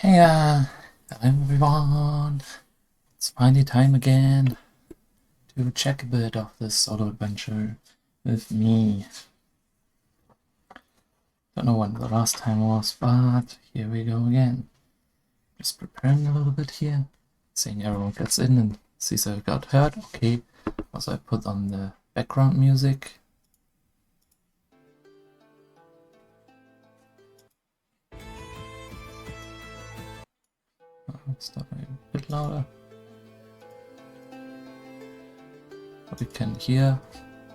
Hey, hello everyone! It's finally time again to check a bit of this solo adventure with me. Don't know when the last time was, but here we go again. Just preparing a little bit here, seeing everyone gets in and sees I got hurt. Okay, also I put on the background music. Start a bit louder. But you can hear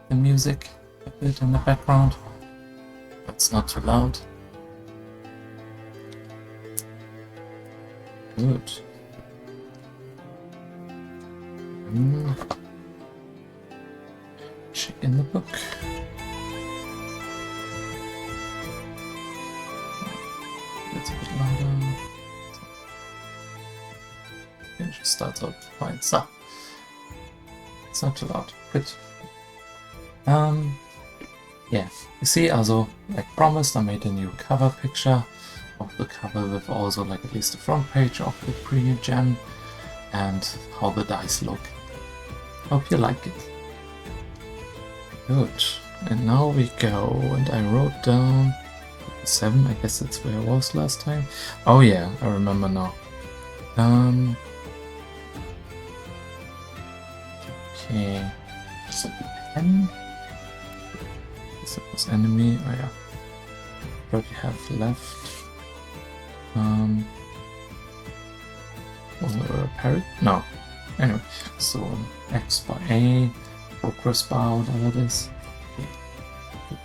the music a bit in the background. It's not too loud. Good. Check in the book. It's a bit louder. It just starts out fine. So it's not too loud. Good. Yeah, you see, also, like promised, I made a new cover picture of the cover with also like at least the front page of the premium gem and how the dice look. Hope you like it. Good. And now we go, and I wrote down 7, I guess that's where I was last time. Oh yeah, I remember now. Okay, so 10. This was enemy. Oh yeah. What do you have left? Was there a parry? No. Anyway, so X by A, progress bar, whatever it is. Okay.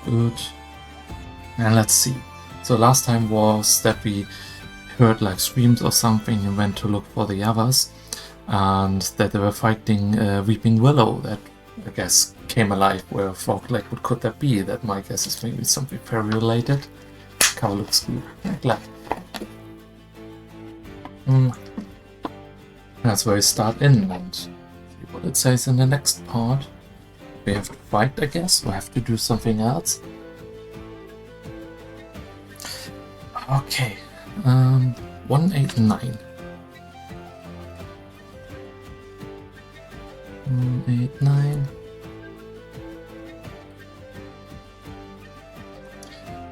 Good. And let's see. So last time was that we heard like screams or something and went to look for the others, and that they were fighting Weeping Willow that I guess came alive. Where I thought like what could that be? That my guess is maybe something fairy related. Cover looks good. I'm glad. That's where we start in and see what it says in the next part. We have to fight, I guess, or have to do something else. Okay, 189. 189.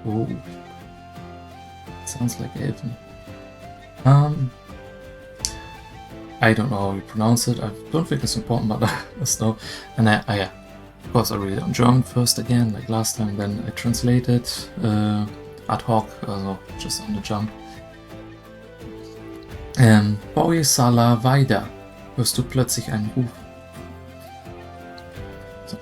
Oh, sounds like Elven. I don't know how you pronounce it. I don't think it's important, but I know. And yeah, of course, I read it on German first again, like last time. Then I translated ad hoc, also just on the jump. Boy Sala weiter, hörst du plötzlich einen Ruf. So.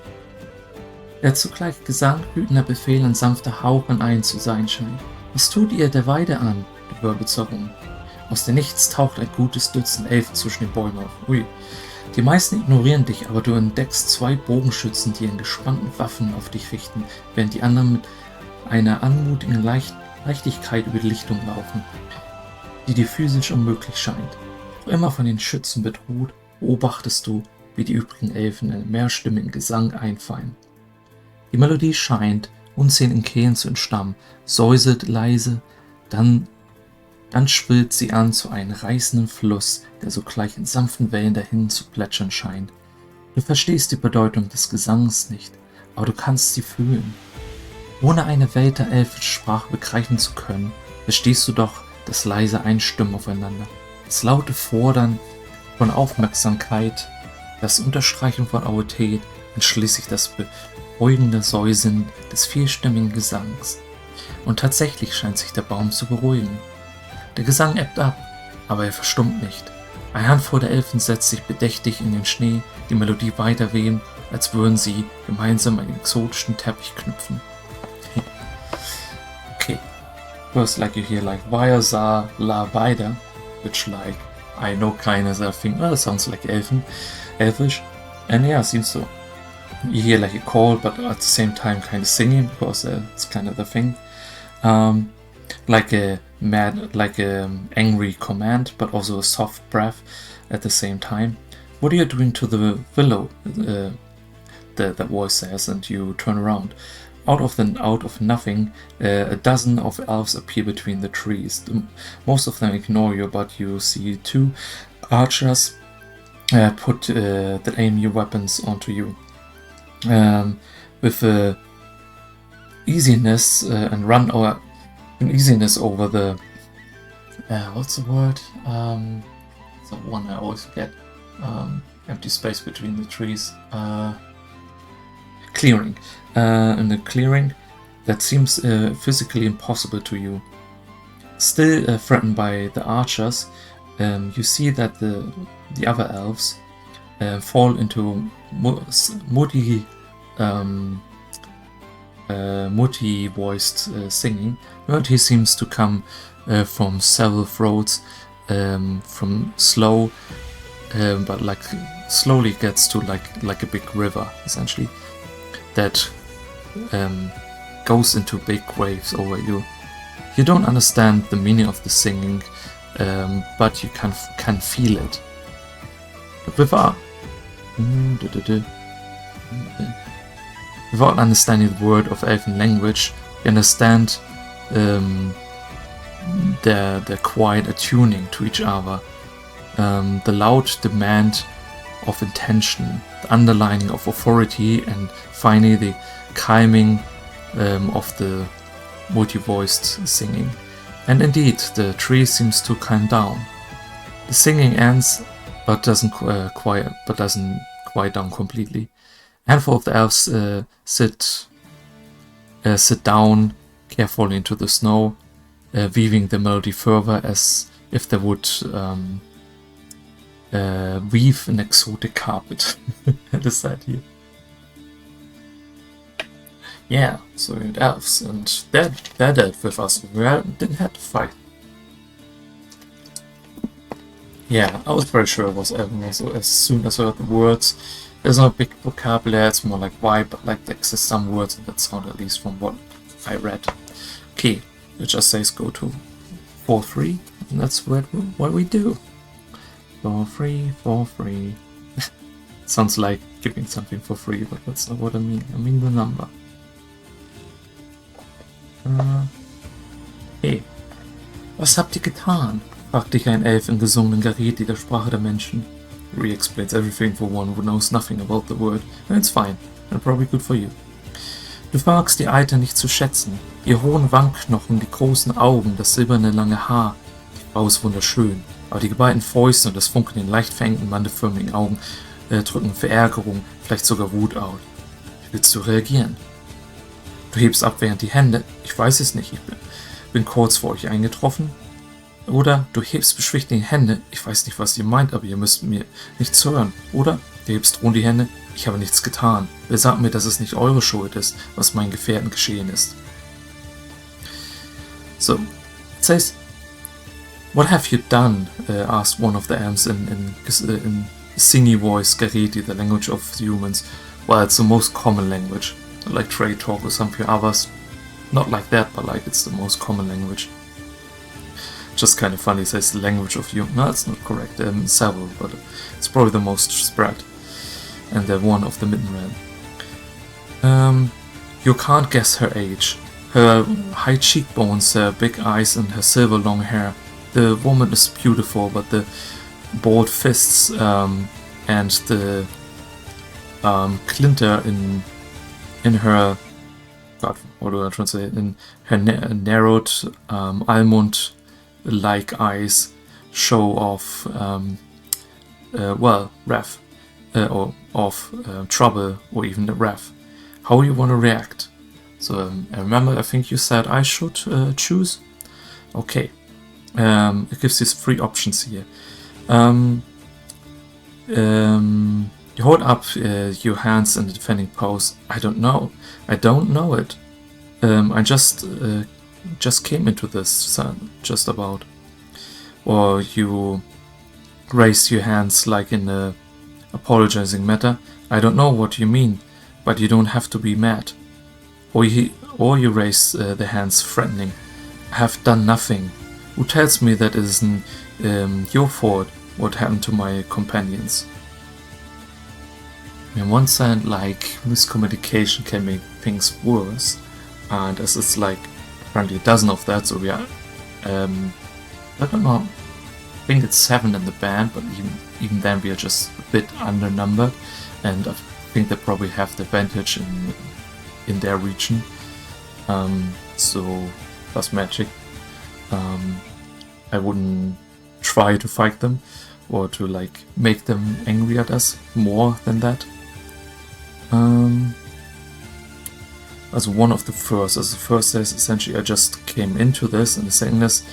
Der zugleich Gesang, wütender Befehl und sanfter Hauch in einen zu sein scheint. Was tut ihr der Weide an, du Wirbelzeugung? Aus dem Nichts taucht ein gutes Dutzend Elfen zwischen den Bäumen auf. Ui. Die meisten ignorieren dich, aber du entdeckst 2 Bogenschützen, die in gespannten Waffen auf dich richten, während die anderen mit einer anmutigen Leichtigkeit über die Lichtung laufen, die dir physisch unmöglich scheint. Doch immer von den Schützen bedroht, beobachtest du, wie die übrigen Elfen in mehrstimmigen Gesang einfallen. Die Melodie scheint, unzähligen Kehlen zu entstammen, säuselt leise, dann schwillt sie an zu einem reißenden Fluss, der sogleich in sanften Wellen dahin zu plätschern scheint. Du verstehst die Bedeutung des Gesangs nicht, aber du kannst sie fühlen. Ohne eine Welt der Elfensprache begreifen zu können, verstehst du doch das leise Einstimmen aufeinander, das laute Fordern von Aufmerksamkeit, das Unterstreichen von Autorität und schließlich das beruhigende Säuseln des vierstimmigen Gesangs. Und tatsächlich scheint sich der Baum zu beruhigen. Der Gesang ebbt ab, aber er verstummt nicht. Eine Handvoll der Elfen setzt sich bedächtig in den Schnee, die Melodie weiter wehen, als würden sie gemeinsam einen exotischen Teppich knüpfen. Okay. First, like you hear like Vaya la weiter, which like I know kind of thing. Well, it sounds like elfish, and yeah, it seems so. You hear like a call, but at the same time kind of singing because it's kind of the thing. Like a angry command, but also a soft breath at the same time. What are you doing to the willow? The voice says, and you turn around. Out of nothing, a dozen of elves appear between the trees. Most of them ignore you, but you see 2 archers that aim your weapons onto you with easiness and run over the what's the word? It's the one I always forget. Empty space between the trees. Clearing. In the clearing that seems physically impossible to you. Still threatened by the archers, you see that the other elves fall into multi-voiced singing. Melody seems to come from several throats, from slow, but like slowly gets to like a big river essentially that goes into big waves over you. You don't understand the meaning of the singing, but you can feel it. Without understanding the word of elven language, you understand they're quite attuning to each other. The loud demand of intention, the underlining of authority, and finally the calming of the multi-voiced singing. And indeed, the tree seems to calm down. The singing ends, but doesn't quiet down completely. A handful of the elves sit down carefully into the snow, weaving the melody further as if they would weave an exotic carpet. At the side here. Yeah, so we had elves, and they're dead with us. We didn't have to fight. Yeah, I was very sure it was elven. So as soon as I heard the words, there's no big vocabulary. It's more like why, but like there exist some words, and that sound at least from what I read. Okay, it just says go to 4-3, and that's what we do. 4-3, 4-3. Sounds like giving something for free, but that's not what I mean. I mean the number. Hey, was habt ihr getan? Fragt dich ein Elf in gesungenen Gareti, der Sprache der Menschen. Re-explains everything for one who knows nothing about the word. And it's fine, and probably good for you. Du wagst die Alter nicht zu schätzen. Ihr hohen Wangenknochen, die großen Augen, das silberne lange Haar. Die Frau ist wunderschön, aber die geballten Fäuste und das Funkeln in den leicht verengten, mandeförmigen Augen drücken Verärgerung, vielleicht sogar Wut aus. Wie willst du reagieren? Du hebst abwehrend die Hände. Ich weiß es nicht, ich bin kurz vor euch eingetroffen. Oder du hebst beschwichtigend die Hände. Ich weiß nicht, was ihr meint, aber ihr müsst mir nichts hören. Oder du hebst drohend die Hände. Ich habe nichts getan. Wer sagt mir, dass es nicht eure Schuld ist, was meinen Gefährten geschehen ist? So, it says, what have you done? Asked one of the elves in singy voice, Gareti, the language of humans. Well, it's the most common language. Like trade talk or something others. Not like that, but like it's the most common language. Just kind of funny, it says the language of humans. No, that's not correct. Several, but it's probably the most spread. And they're one of the Midden Realm. You can't guess her age. Her high cheekbones, her big eyes, and her silver long hair. The woman is beautiful, but the bald fists and the clinter in her, God, what do I translate? In her narrowed almond-like eyes show off, wrath, or of trouble, or even the wrath. How you want to react? So I remember, I think you said I should choose. Okay, it gives you 3 options here. You hold up your hands in the defending pose. I don't know it. I just came into this, just about. Or you raise your hands like in a apologizing matter. I don't know what you mean, but you don't have to be mad. Or you raise the hands threatening. I have done nothing. Who tells me that it isn't your fault what happened to my companions? on one side, like, miscommunication can make things worse, and as it's like apparently a dozen of that, so we are, I don't know, I think it's 7 in the band, but even then we are just a bit undernumbered, and I think they probably have the advantage in their region. So plus magic, I wouldn't try to fight them or to like make them angry at us more than that. As one of the first, as the first says, essentially I just came into this, and the second is,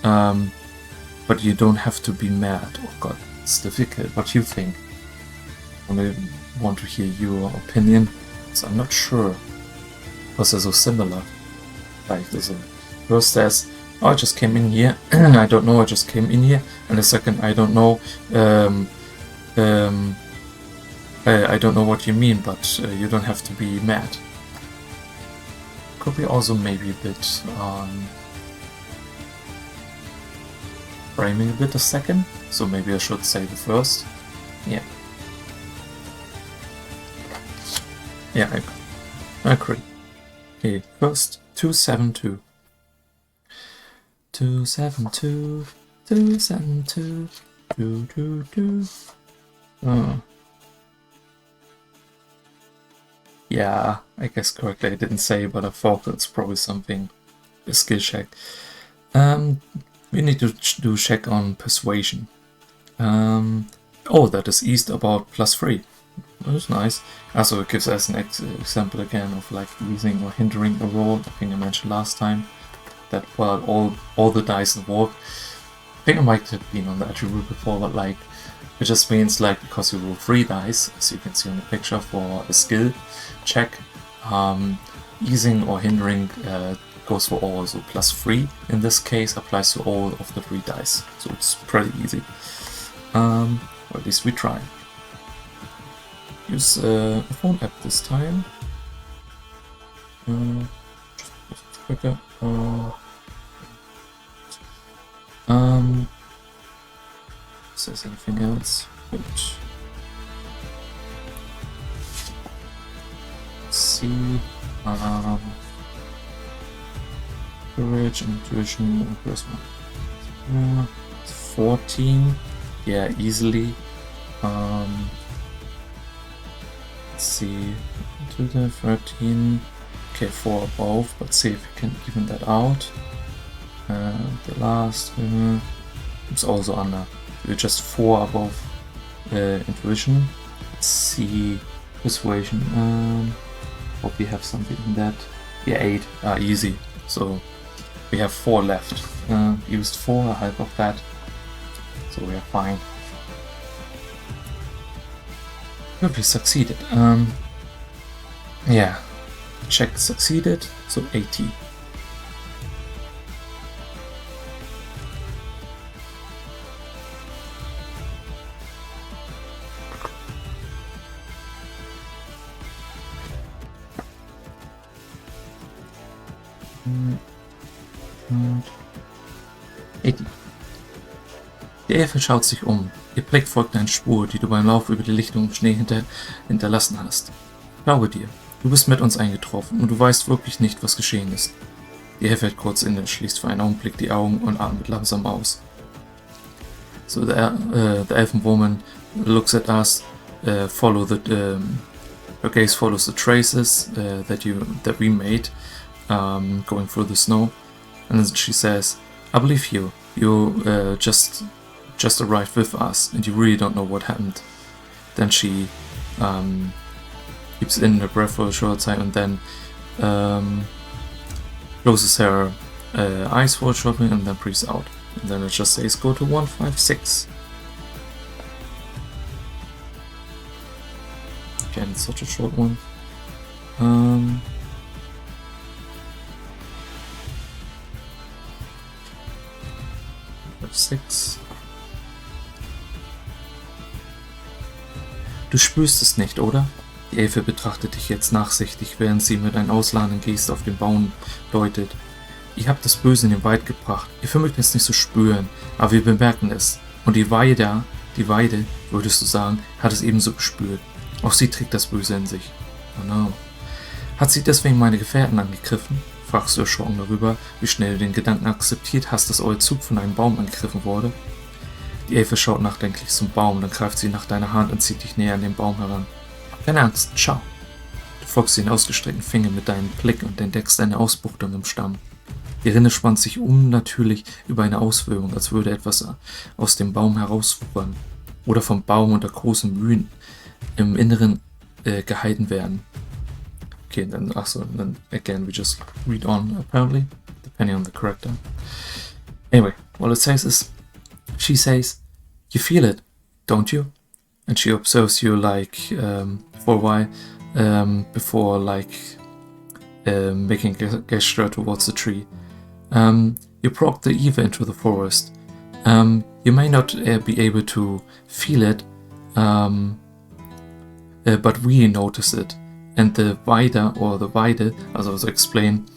but you don't have to be mad. Oh god, it's difficult. What do you think? I want to hear your opinion, so I'm not sure, because they're so similar. Like there's a first says, oh, I just came in here, I don't know, I just came in here, and the second, I don't know, I don't know what you mean, but you don't have to be mad. Could be also maybe a bit framing a bit the second, so maybe I should say the first. Yeah. Yeah, I agree. Okay, first 272. 272, 272, 222. Yeah, I guess correctly I didn't say, but I thought that's probably something, a skill check. We need to do check on persuasion. Oh, that is east about +3. That is nice. Also, it gives us an example again of like using or hindering a roll. I think I mentioned last time that while all the dice involved, I think I might have been on the attribute before, but like it just means like because you roll 3 dice, as you can see on the picture for a skill check, easing or hindering goes for all, so +3 in this case applies to all of the 3 dice, so it's pretty easy. Or at least we try. Use a phone app this time. Just quicker. Says anything else? Good. Let's see. Courage, intuition, charisma. 14. Yeah, easily. Let's see. To the 13. Okay, 4 above, but see if we can even that out. The last it's also under. We're just 4 above intuition. Let's see, persuasion. Hope we have something in that. Yeah, 8 are easy. So we have 4 left. Used 4, half of that. So we are fine. Good, we succeeded. Yeah, check succeeded. So 80. Die Elfe schaut sich um. Ihr Blick folgt einer Spur, die du beim Lauf über die Lichtung im Schnee hinterlassen hast. Glaube dir, du bist mit uns eingetroffen und du weißt wirklich nicht, was geschehen ist. Die Elfe hält kurz inne, schließt für einen Augenblick die Augen und atmet langsam aus. So the elfen woman looks at us, her gaze follows the traces that we made going through the snow, and then she says, I believe you. You just arrived with us and you really don't know what happened. Then she keeps in her breath for a short time and then closes her eyes for a short minute and then breathes out. And then it just says go to 156. Again, it's such a short one. 6. Du spürst es nicht, oder? Die Elfe betrachtet dich jetzt nachsichtig, während sie mit einer ausladenden Geste auf den Baum deutet. Ihr habt das Böse in den Wald gebracht. Ihr vermögt es nicht zu spüren, aber wir bemerken es. Und die Weide, würdest du sagen, hat es ebenso gespürt. Auch sie trägt das Böse in sich. Oh no. Hat sie deswegen meine Gefährten angegriffen? Fragst du erschrocken darüber, wie schnell du den Gedanken akzeptiert hast, dass euer Zug von einem Baum angegriffen wurde. Die Elfe schaut nachdenklich zum Baum, dann greift sie nach deiner Hand und zieht dich näher an den Baum heran. Keine Angst, schau. Du folgst den ausgestreckten Finger mit deinem Blick und entdeckst eine Ausbuchtung im Stamm. Die Rinde spannt sich unnatürlich über eine Auswölbung, als würde etwas aus dem Baum herauswuchern oder vom Baum unter großen Mühen im Inneren gehalten werden. Okay, then again we just read on apparently, depending on the character. Anyway, what it says is, she says, "You feel it, don't you?" And she observes you for a while before making a gesture towards the tree. You brought the Eva into the forest. You may not be able to feel it, but we notice it. And the Weide, or the Weide, as I was explained,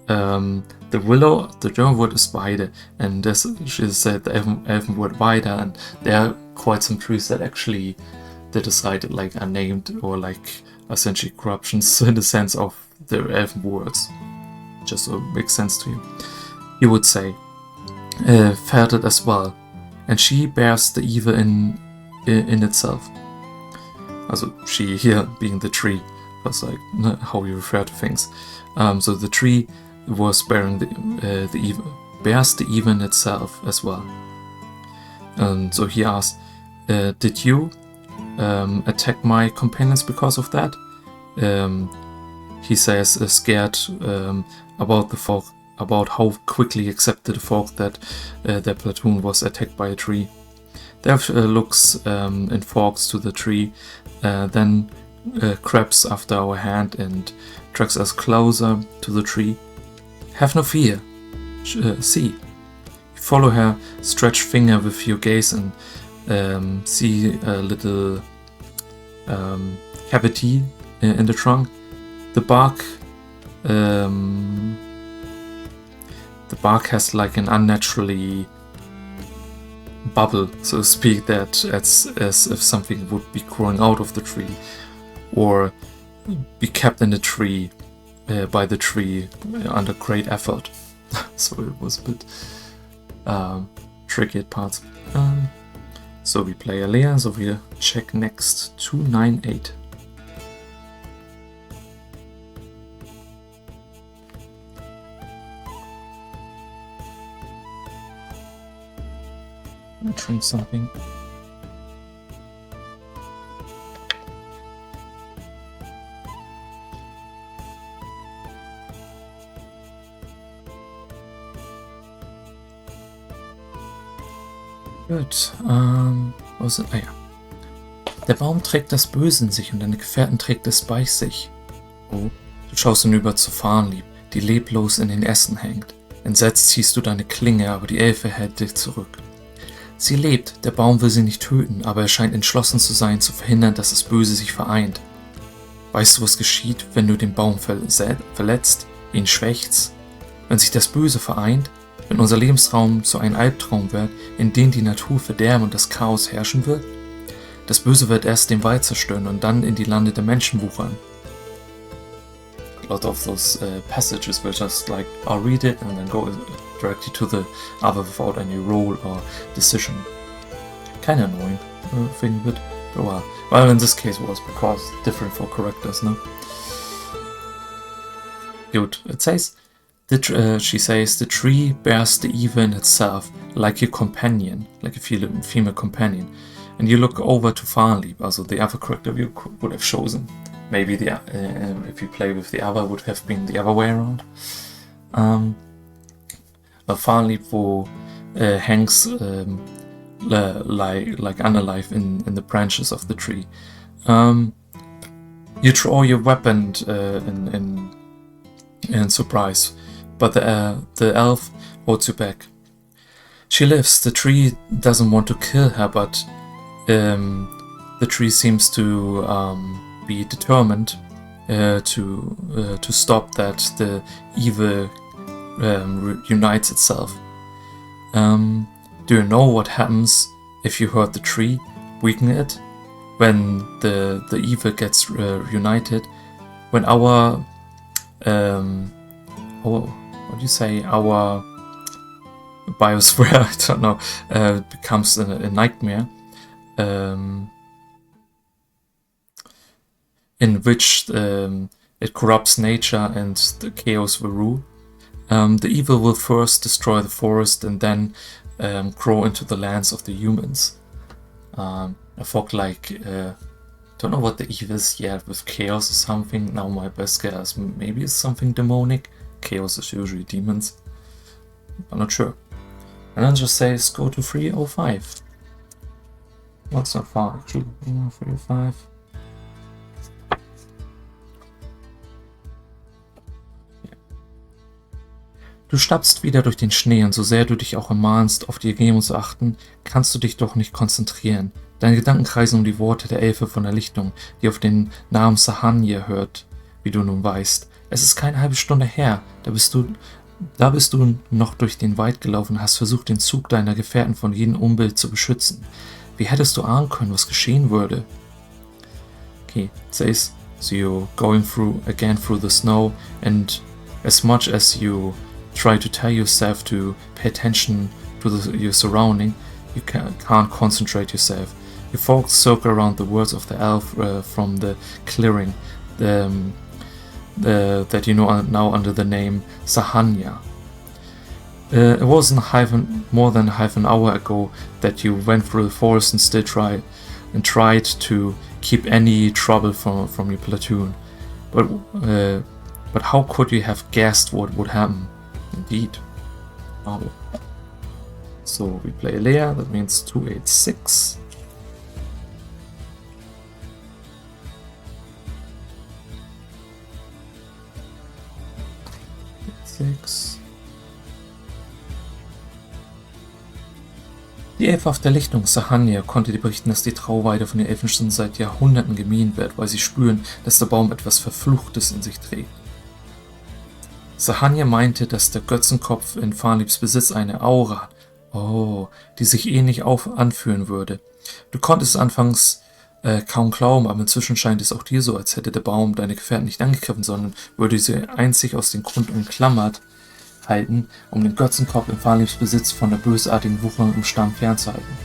the willow, the German word is Weide, and this, she said the Elven word Weide, and there are quite some trees that actually they decided are named or essentially corruptions in the sense of the Elven words. Just so it makes sense to you. You would say, felt it as well, and she bears the evil in itself. Also she here being the tree. That's how you refer to things. So the tree was bearing the evil, bears the evil in itself as well. And so he asked, "Did you attack my companions because of that?" He says, scared about how quickly accepted the folk that their platoon was attacked by a tree. Dev looks in forks to the tree, then grabs after our hand and drags us closer to the tree. "Have no fear. See." You follow her stretched finger with your gaze and see a little cavity in the trunk. The bark has an unnaturally bubble, so to speak, that as if something would be growing out of the tree or be kept in the tree by the tree under great effort. So it was a bit tricky at parts. So we play Alea, so we check next 298. Drink something. Gut, was ist? Ah ja. Der Baum trägt das Böse in sich und deine Gefährten trägt es bei sich. Oh, du schaust hinüber zu Farnlieb, die leblos in den Ästen hängt. Entsetzt ziehst du deine Klinge, aber die Elfe hält dich zurück. Sie lebt, der Baum will sie nicht töten, aber er scheint entschlossen zu sein, zu verhindern, dass das Böse sich vereint. Weißt du, was geschieht, wenn du den Baum verletzt, ihn schwächst? Wenn sich das Böse vereint, wenn unser Lebensraum zu einem Albtraum wird, in dem die Natur verderben und das Chaos herrschen wird? Das Böse wird erst den Wald zerstören und dann in die Lande der Menschen wuchern. A lot of those passages were just I'll read it and then go directly to the other without any role or decision. Kinda annoying thing, but well, in this case it was because different for characters, no? Good. It says, she says, the tree bears the evil in itself, like your companion, like a female companion. And you look over to Farnlieb, also the other character you would have chosen. Maybe if you play with the other, would have been the other way around. Farnlieb hangs like underlife in the branches of the tree. You draw your weapon in surprise, but the elf holds you back. She lives. The tree doesn't want to kill her, but the tree seems to be determined to stop that the evil unites itself. Do you know what happens if you hurt the tree, weaken it? when the evil gets united, when our what do you say, our biosphere, I don't know, becomes a nightmare, in which it corrupts nature and the chaos will rule. The evil will first destroy the forest and then grow into the lands of the humans. I thought don't know what the evil is yet, with chaos or something. Now my best guess maybe it's something demonic. Chaos is usually demons. I'm not sure. And then just says go to 305. Well, it's not far actually. 305. Du stapfst wieder durch den Schnee und so sehr du dich auch ermahnst, auf die Umgebung zu achten, kannst du dich doch nicht konzentrieren. Deine Gedanken kreisen um die Worte der Elfe von der Lichtung, die auf den Namen Sahanja hört, wie du nun weißt. Es ist keine halbe Stunde her, da bist du noch durch den Wald gelaufen und hast versucht, den Zug deiner Gefährten von jedem Unbild zu beschützen. Wie hättest du ahnen können, was geschehen würde? Okay, it says, so you're going again through the snow, and as much as you try to tell yourself to pay attention to your surrounding, you can't concentrate yourself. Your thoughts circle around the words of the elf from the clearing, that you know now under the name Sahanja. It wasn't more than half an hour ago that you went through the forest and still tried to keep any trouble from your platoon. But how could you have guessed what would happen? Indeed. Oh. So we play Leia, that means 286. Die Elfe auf der Lichtung, Sahanja, konnte dir berichten, dass die Trauweide von den Elfenstunden seit Jahrhunderten gemieden wird, weil sie spüren, dass der Baum etwas Verfluchtes in sich trägt. Sahanja meinte, dass der Götzenkopf in Farliebs Besitz eine Aura, die sich ähnlich anfühlen würde. Du konntest anfangs kaum glauben, aber inzwischen scheint es auch dir so, als hätte der Baum deine Gefährten nicht angegriffen, sondern würde sie einzig aus dem Grund umklammert halten, um den Götzenkopf in Farliebs Besitz von der bösartigen Wucher im Stamm fernzuhalten.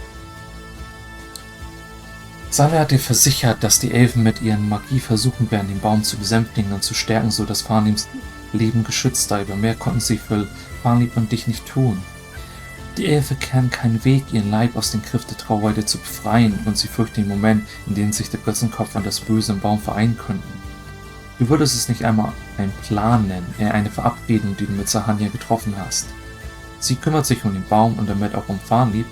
Sahanja hat dir versichert, dass die Elfen mit ihren Magie versuchen werden, den Baum zu besänftigen und zu stärken, so dass Farliebs Leben geschützt sei. Aber mehr konnten sie für Farlieb und dich nicht tun. Die Elfe kennen keinen Weg, ihren Leib aus dem Griff der Trauweide zu befreien, und sie fürchten den Moment, in dem sich der Götzenkopf und das Böse im Baum vereinen könnten. Du würdest es nicht einmal einen Plan nennen, eher eine Verabredung, die du mit Sahanja getroffen hast. Sie kümmert sich um den Baum und damit auch um Farlieb,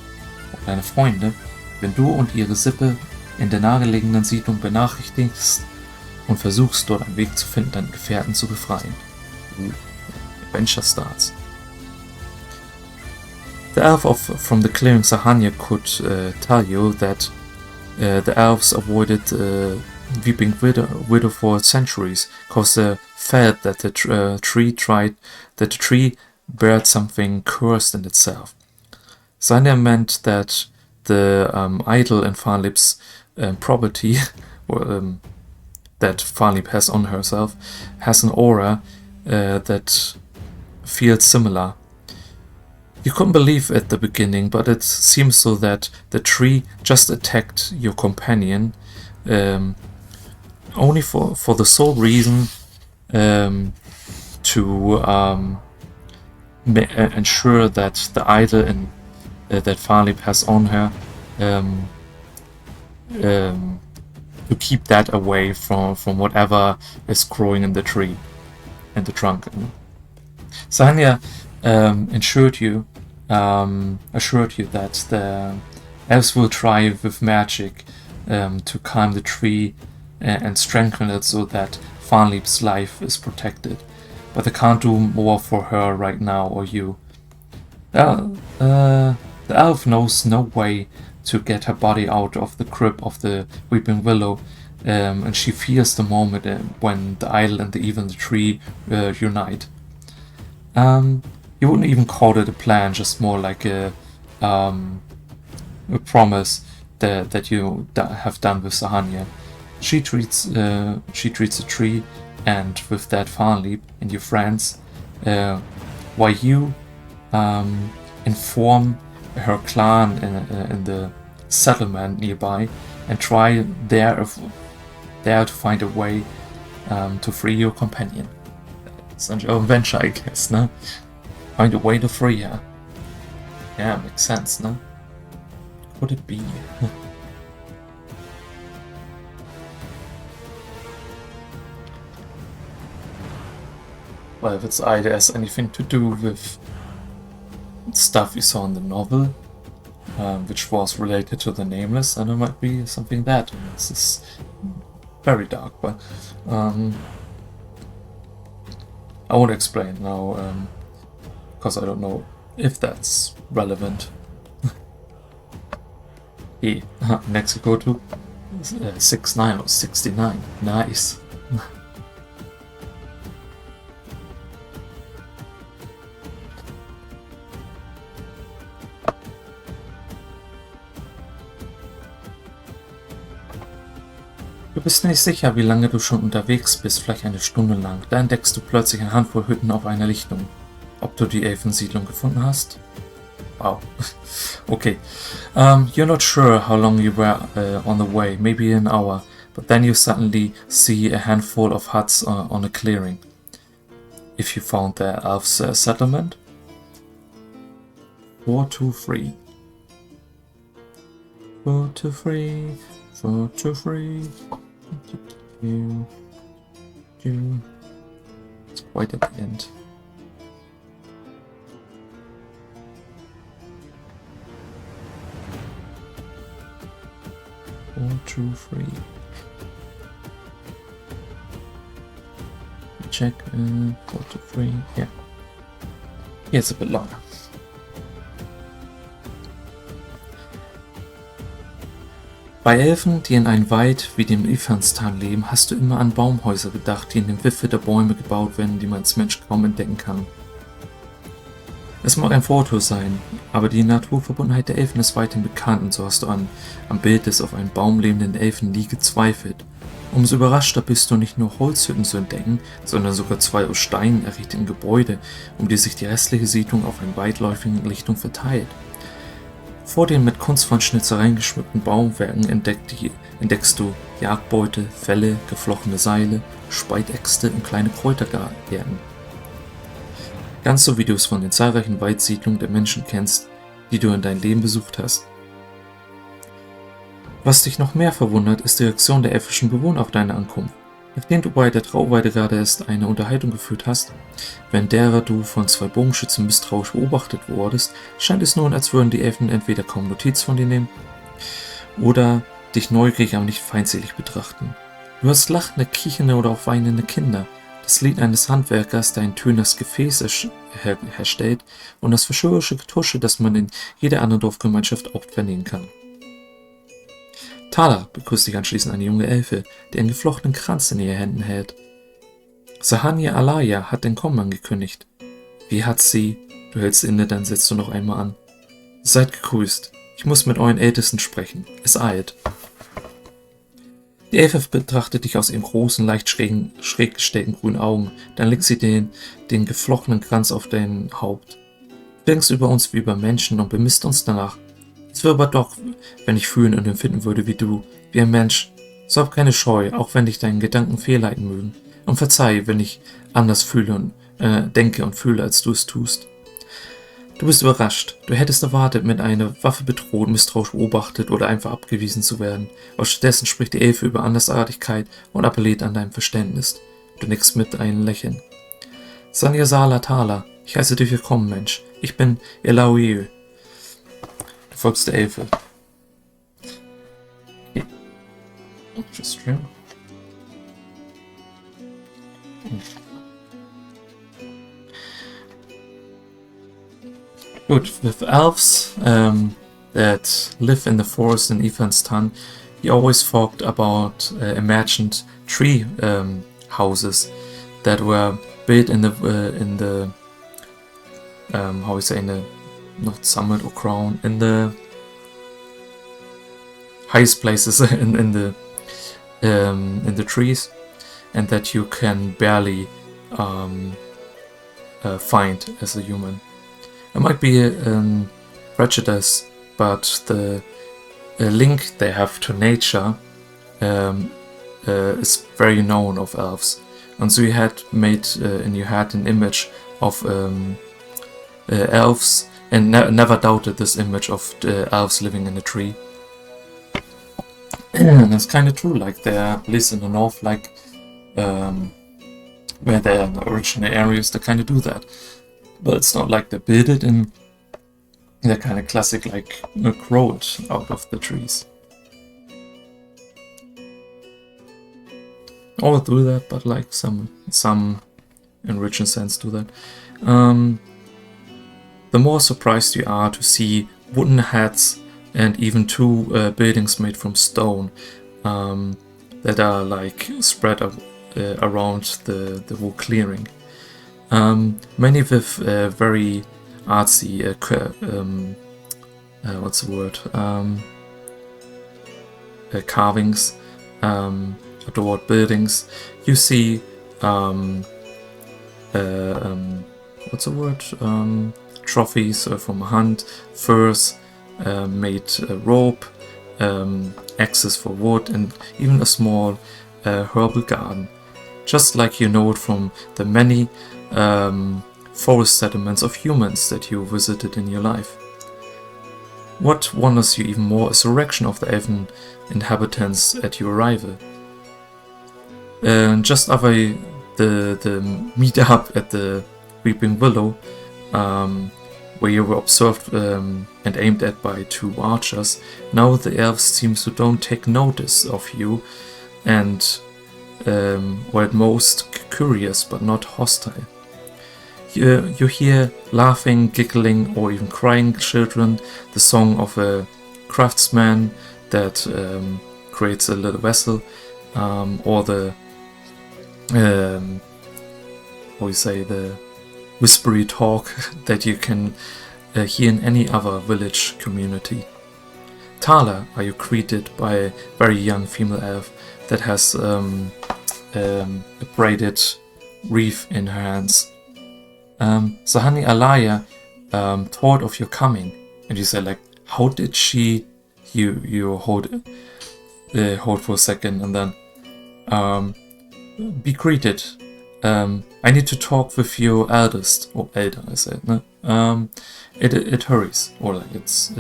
und deine Freunde, wenn du und ihre Sippe in der nahegelegenen Siedlung benachrichtigst und versuchst, dort einen Weg zu finden, deine Gefährten zu befreien. Adventure starts. The elf from the clearing Sahanja could tell you that the elves avoided Weeping Widow for centuries, because they felt that the tree bared something cursed in itself. Sahanja meant that the idol in Farlieb's property, that Farlieb has on herself, has an aura that feels similar. You couldn't believe at the beginning, but it seems so that the tree just attacked your companion only for the sole reason to ensure that the idol that Farlieb has on her, to keep that away from whatever is growing in the tree, in the trunk. Sahanja assured you that the elves will try with magic to climb the tree and strengthen it so that Farlieb's life is protected, but they can't do more for her right now or you. The elf knows no way to get her body out of the grip of the weeping willow, and she fears the moment when the idol and the evil in the tree unite. You wouldn't even call it a plan, just more like a promise that you have done with Sahanya. She treats the tree, and with that Farnleap and your friends, while you inform her clan in the settlement nearby and try there to find a way to free your companion. It's an adventure, I guess, no? Find a way to free her. Yeah, makes sense, no? What could it be? Well, if it's either has anything to do with stuff you saw in the novel, which was related to the Nameless, then it might be something that. This is very dark, but I won't explain now, because I don't know if that's relevant. Hey, next we go to 69 or 69. Nice. Du bist nicht sicher, wie lange du schon unterwegs bist, vielleicht eine Stunde lang. Da entdeckst du plötzlich eine Handvoll Hütten auf einer Lichtung. Ob du die Elfensiedlung gefunden hast? Wow. Okay. You're not sure how long you were on the way, maybe an hour, but then you suddenly see a handful of huts on a clearing. If you found the elf's settlement? 423. 423. 423. It's quite at the end. One, two, three. Check. 4 to 3. Yeah. Yeah, it's a bit longer. Bei Elfen, die in einem Wald wie dem Ifanstan leben, hast du immer an Baumhäuser gedacht, die in den Wipfel der Bäume gebaut werden, die man als Mensch kaum entdecken kann. Es mag ein Vorurteil sein, aber die Naturverbundenheit der Elfen ist weithin bekannt und so hast du am Bild des auf einem Baum lebenden Elfen nie gezweifelt. Umso überraschter bist du, nicht nur Holzhütten zu entdecken, sondern sogar 2 aus Steinen errichteten Gebäude, um die sich die restliche Siedlung auf einer weitläufigen Lichtung verteilt. Vor den mit kunstvollen Schnitzereien geschmückten Baumwerken entdeckst du Jagdbeute, Felle, geflochtene Seile, Speidäxte und kleine Kräutergärten. Ganz so wie du es von den zahlreichen Waldsiedlungen der Menschen kennst, die du in deinem Leben besucht hast. Was dich noch mehr verwundert, ist die Reaktion der elfischen Bewohner auf deine Ankunft. Nachdem du bei der Trauweide gerade erst eine Unterhaltung geführt hast, während derer du von 2 Bogenschützen misstrauisch beobachtet wurdest, scheint es nun, als würden die Elfen entweder kaum Notiz von dir nehmen oder dich neugierig, aber nicht feindselig betrachten. Du hörst lachende, kichernde oder auch weinende Kinder, das Lied eines Handwerkers, der ein tönernes Gefäß herstellt, und das verschwörerische Getusche, das man in jeder anderen Dorfgemeinschaft auch vernehmen kann. Thala begrüßt dich anschließend eine junge Elfe, die einen geflochtenen Kranz in ihren Händen hält. Sahanya Alaya hat den Kommen angekündigt. Wie hat sie? Du hältst inne, dann setzt du noch einmal an. Seid gegrüßt. Ich muss mit euren Ältesten sprechen. Es eilt. Die Elfe betrachtet dich aus ihren großen, leicht schräg gestellten grünen Augen, dann legt sie den geflochtenen Kranz auf dein Haupt. Du denkst über uns wie über Menschen und bemisst uns danach. Es wäre aber doch, wenn ich fühlen und empfinden würde wie du, wie ein Mensch. So hab keine Scheu, auch wenn dich deine Gedanken fehlleiten mögen. Und verzeih, wenn ich anders fühle und denke und fühle, als du es tust. Du bist überrascht. Du hättest erwartet, mit einer Waffe bedroht, misstrauisch beobachtet oder einfach abgewiesen zu werden. Aber stattdessen spricht die Elfe über Andersartigkeit und appelliert an dein Verständnis. Du nickst mit einem Lächeln. Sanya Sala Thala, ich heiße dich willkommen, Mensch. Ich bin Elauiel. Du folgst der Elfe. Okay. Interesting. Good. With elves that live in the forest in Ifanstan, he always talked about imagined tree houses that were built in the how we say, in the not summit or crown, in the highest places in the trees, and that you can barely find as a human. It might be a prejudice, but the link they have to nature is very known of elves, and so you had made in your head an image of elves, and never doubted this image of elves living in a tree. And it's kind of true, like they're, at least in the north, like where they're in the original areas, they kind of do that. But it's not like they build it in. They're kind of classic, like grow it out of the trees. All do that, but like some in richer sense do that. The more surprised you are to see wooden heads and even two buildings made from stone that are like spread around the whole clearing. Many with very artsy, what's the word? Carvings, adored buildings. You see, what's the word? Trophies from a hunt, furs, made rope, axes for wood, and even a small herbal garden. Just like you know it from the many forest settlements of humans that you visited in your life. What wonders you even more is the reaction of the elven inhabitants at your arrival. Just after the meet-up at the Weeping Willow, where you were observed and aimed at by two archers, now the elves seem to don't take notice of you, and were at most curious but not hostile. You hear laughing, giggling, or even crying children, the song of a craftsman that creates a little vessel, or the the whispery talk that you can hear in any other village community. Thala are you greeted by a very young female elf that has a braided wreath in her hands. Sahani Alaya told of your coming, and you said, like, how did she? You hold for a second, and then be greeted. I need to talk with your eldest, or elder, I said. No? It hurries, or like it's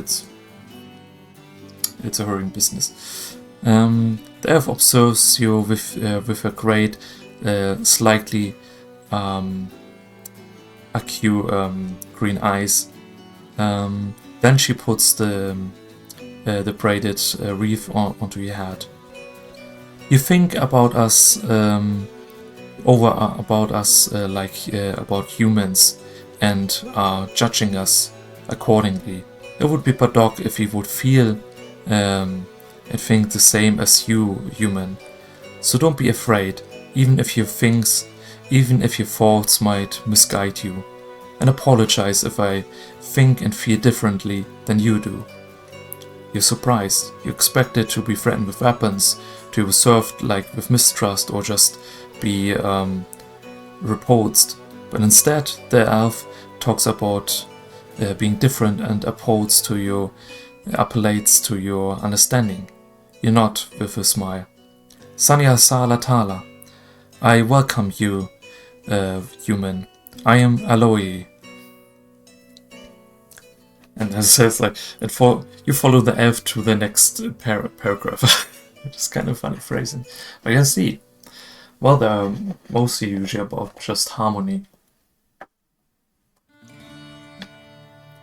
a hurrying business. The elf observes you with her great, slightly acute green eyes. Then she puts the braided wreath onto your head. You think about us about humans, and are judging us accordingly. It would be Padok if he would feel and think the same as you, human. So don't be afraid, even if your thoughts might misguide you, and apologize if I think and feel differently than you do. You're surprised. You expected to be threatened with weapons, to be served like with mistrust, or just be repulsed. But instead, the elf talks about being different and appeals to your understanding. You nod with a smile. Sanya Sala Tala, I welcome you, human. I am Aloy. And it says like, you follow the elf to the next paragraph. It's kind of funny phrasing. But you see, well, they're mostly usually about just harmony.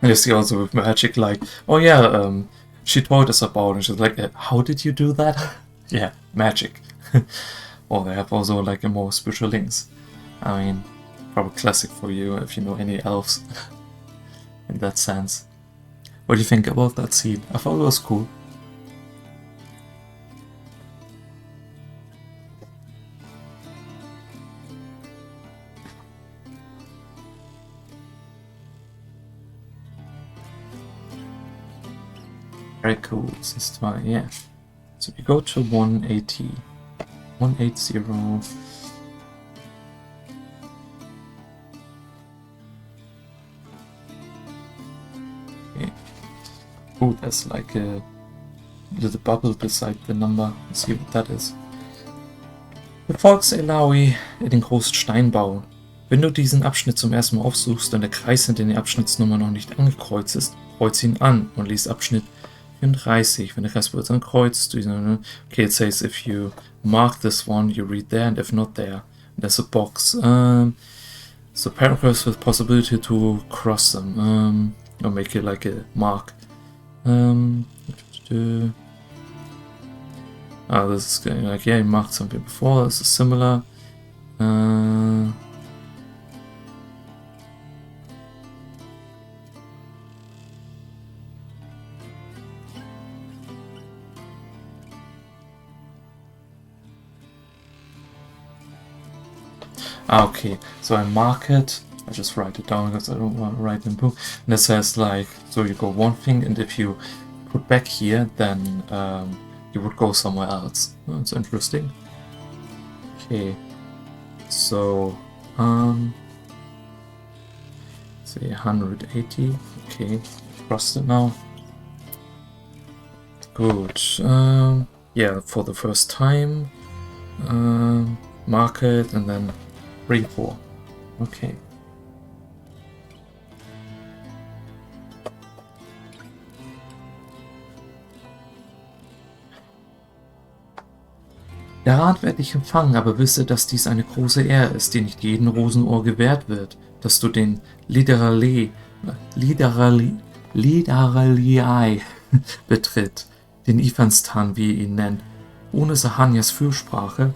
And you see also with magic, like, oh yeah, she told us about it, and she's like, how did you do that? Yeah, magic. Or they have also like a more spiritual links. I mean, probably classic for you if you know any elves in that sense. What do you think about that scene? I thought it was cool. Very cool, sister. Yeah. So we go to 180. 180. Okay. Oh, there's like a little bubble beside the number. Let's see what that is. Befolgst Elawi den großen Steinbau. Wenn du diesen Abschnitt zum ersten Mal aufsuchst und der Kreis hinter der Abschnittsnummer noch nicht angekreuzt ist, kreuze ihn an und lies Abschnitt 34. Wenn der Kreis wird ankreuzt, okay, it says if you mark this one, you read there, and if not there, there's a box. So paragraphs with possibility to cross them, or make it like a mark. This is like, yeah, you marked something before, this is similar. Okay, so I mark it, I just write it down because I don't want to write in book, and it says like, so you go one thing, and if you put back here, then you would go somewhere else. Oh, that's interesting. Okay, so say 180, okay, crossed it now. Good, yeah, for the first time, mark it, and then 3, 4. Okay. Der Rat wird dich empfangen, aber wisse, dass dies eine große Ehre ist, die nicht jedem Rosenohr gewährt wird, dass du den Lideralei betritt, den Ifanstan, wie ihr ihn nennt, ohne Sahanias Fürsprache.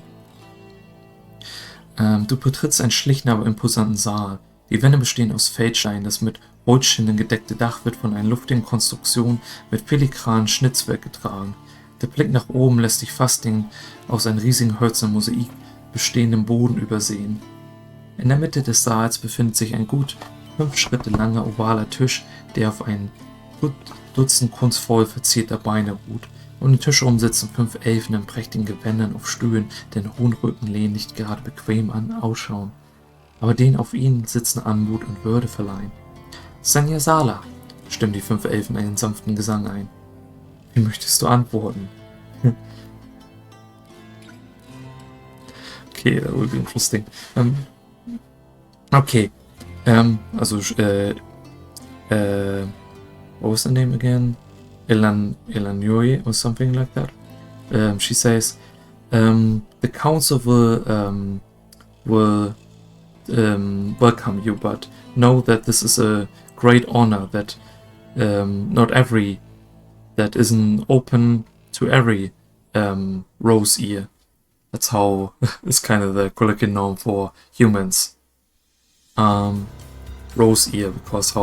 Du betrittst einen schlichten, aber imposanten Saal. Die Wände bestehen aus Feldstein, das mit Holzschienen gedeckte Dach wird von einer luftigen Konstruktion mit filigranen Schnitzwerk getragen. Der Blick nach oben lässt dich fast den aus einem riesigen hölzernen Mosaik bestehenden Boden übersehen. In der Mitte des Saals befindet sich ein gut 5 Schritte langer ovaler Tisch, der auf ein Dutzend kunstvoll verzierter Beine ruht. Um den Tisch herum sitzen 5 Elfen in prächtigen Gewändern auf Stühlen, deren hohen Rückenlehnen nicht gerade bequem ausschauen, aber denen auf ihnen sitzen Anmut und Würde verleihen. Sanja Sala, stimmen die 5 Elfen einen sanften Gesang ein. Wie möchtest du antworten? Okay, that will be interesting. Okay, also, what was the name again? Elanyoe or something like that. She says, the council will welcome you, but know that this is a great honor that that isn't open to every rose ear. That's how it's kind of the colloquial name for humans. Rose ear, because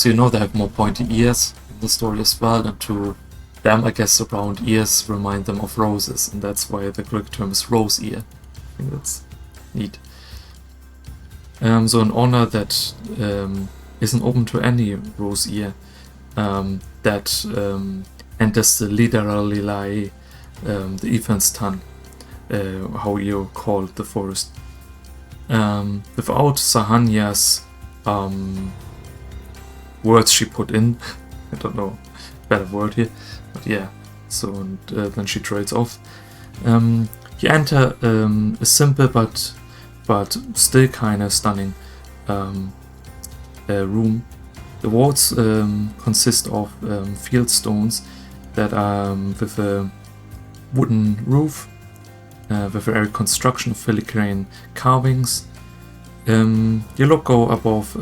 you know they have more pointy ears in the story as well, and to them I guess the round ears remind them of roses, and that's why the colloquial term is rose ear. I think that's neat. So an honor that isn't open to any rose ear, that enters the literally the Ifanstan, how you call the forest. Without Sahanya's words she put in, I don't know better word here, but yeah. So and then she trails off. You enter a simple but still kind of stunning room. The walls consist of field stones that are with a wooden roof, with a construction of filigrane carvings. You go above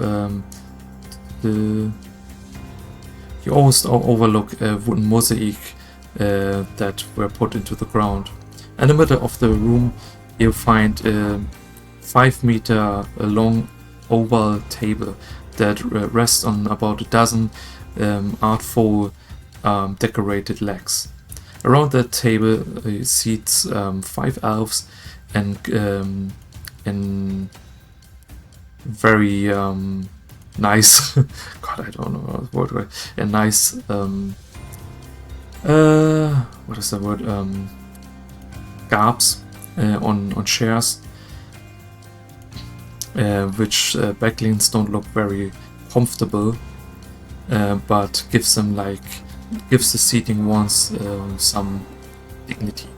you always overlook a wooden mosaic that were put into the ground. In the middle of the room, you find a 5 meter long oval table that rests on about a dozen artful decorated legs. Around that table seats 5 elves and very nice God, I don't know what word, a nice what is the word? Garbs on chairs, which backleans don't look very comfortable, but gives the seating ones some dignity.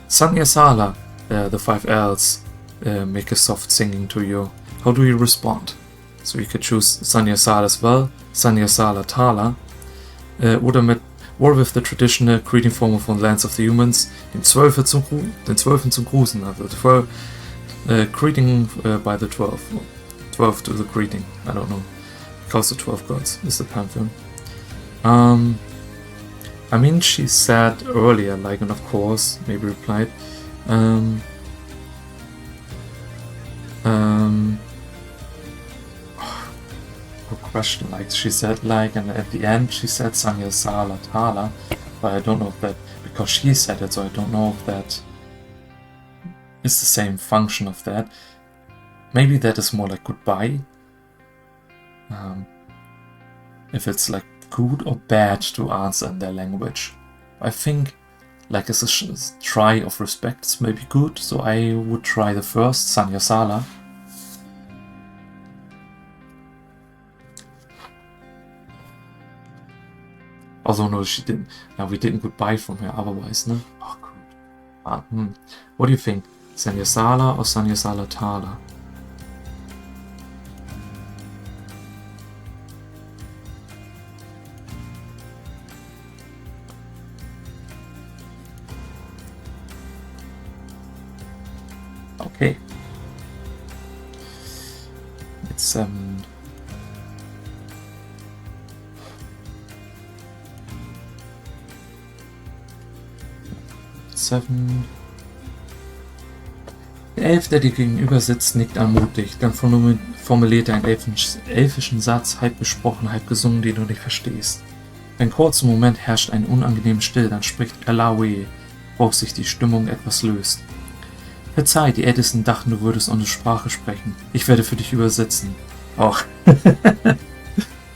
Sanya Sala, the 5 L's make a soft singing to you. How do you respond? So you could choose Sanya Sala as well, Sanya Sala Tala, oder with the traditional greeting formel von Lands of the Humans, den Zwölfen zum Grußen, also the 12, greeting by the 12, 12 to the greeting, I don't know, because the 12 gods is the pantheon. I mean, she said earlier, like, and of course, maybe replied, good question, like, she said, like, and at the end she said Sanya Sala Tala, but I don't know if that, because she said it, so I don't know if that is the same function of that. Maybe that is more like goodbye. If it's like good or bad to answer in their language. I think, like, as a try of respect, it's maybe good, so I would try the first, Sanya Sala. Also, no, she didn't. Now, we didn't goodbye from her otherwise, no? Oh, good. What do you think? Sanya Sala or Sanya Sala Tala? Okay. It's 7. Der Elf, der dir gegenüber sitzt, nickt ermutigt, dann formuliert er einen elfischen Satz, halb gesprochen, halb gesungen, den du nicht verstehst. Für einen kurzen Moment herrscht eine unangenehme Stille, dann spricht Alawe, worauf sich die Stimmung etwas löst. Verzeih, die Ältesten dachten, du würdest unsere Sprache sprechen. Ich werde für dich übersetzen. Och.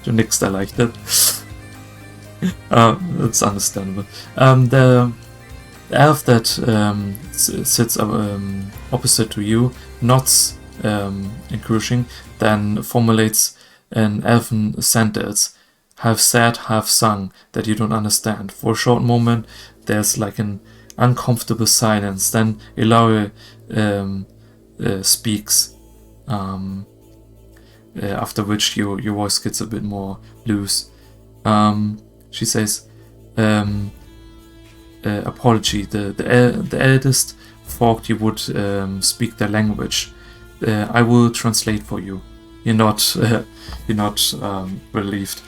Du nickst erleichtert. That's understandable. The elf that sits opposite to you nods encouraging, then formulates an elfin sentence, half said, half sung, that you don't understand. For a short moment, there's like an uncomfortable silence. Then Ilawe speaks, after which your voice gets a bit more loose. She says, apology, the eldest thought you would speak their language. I will translate for you. You're not relieved.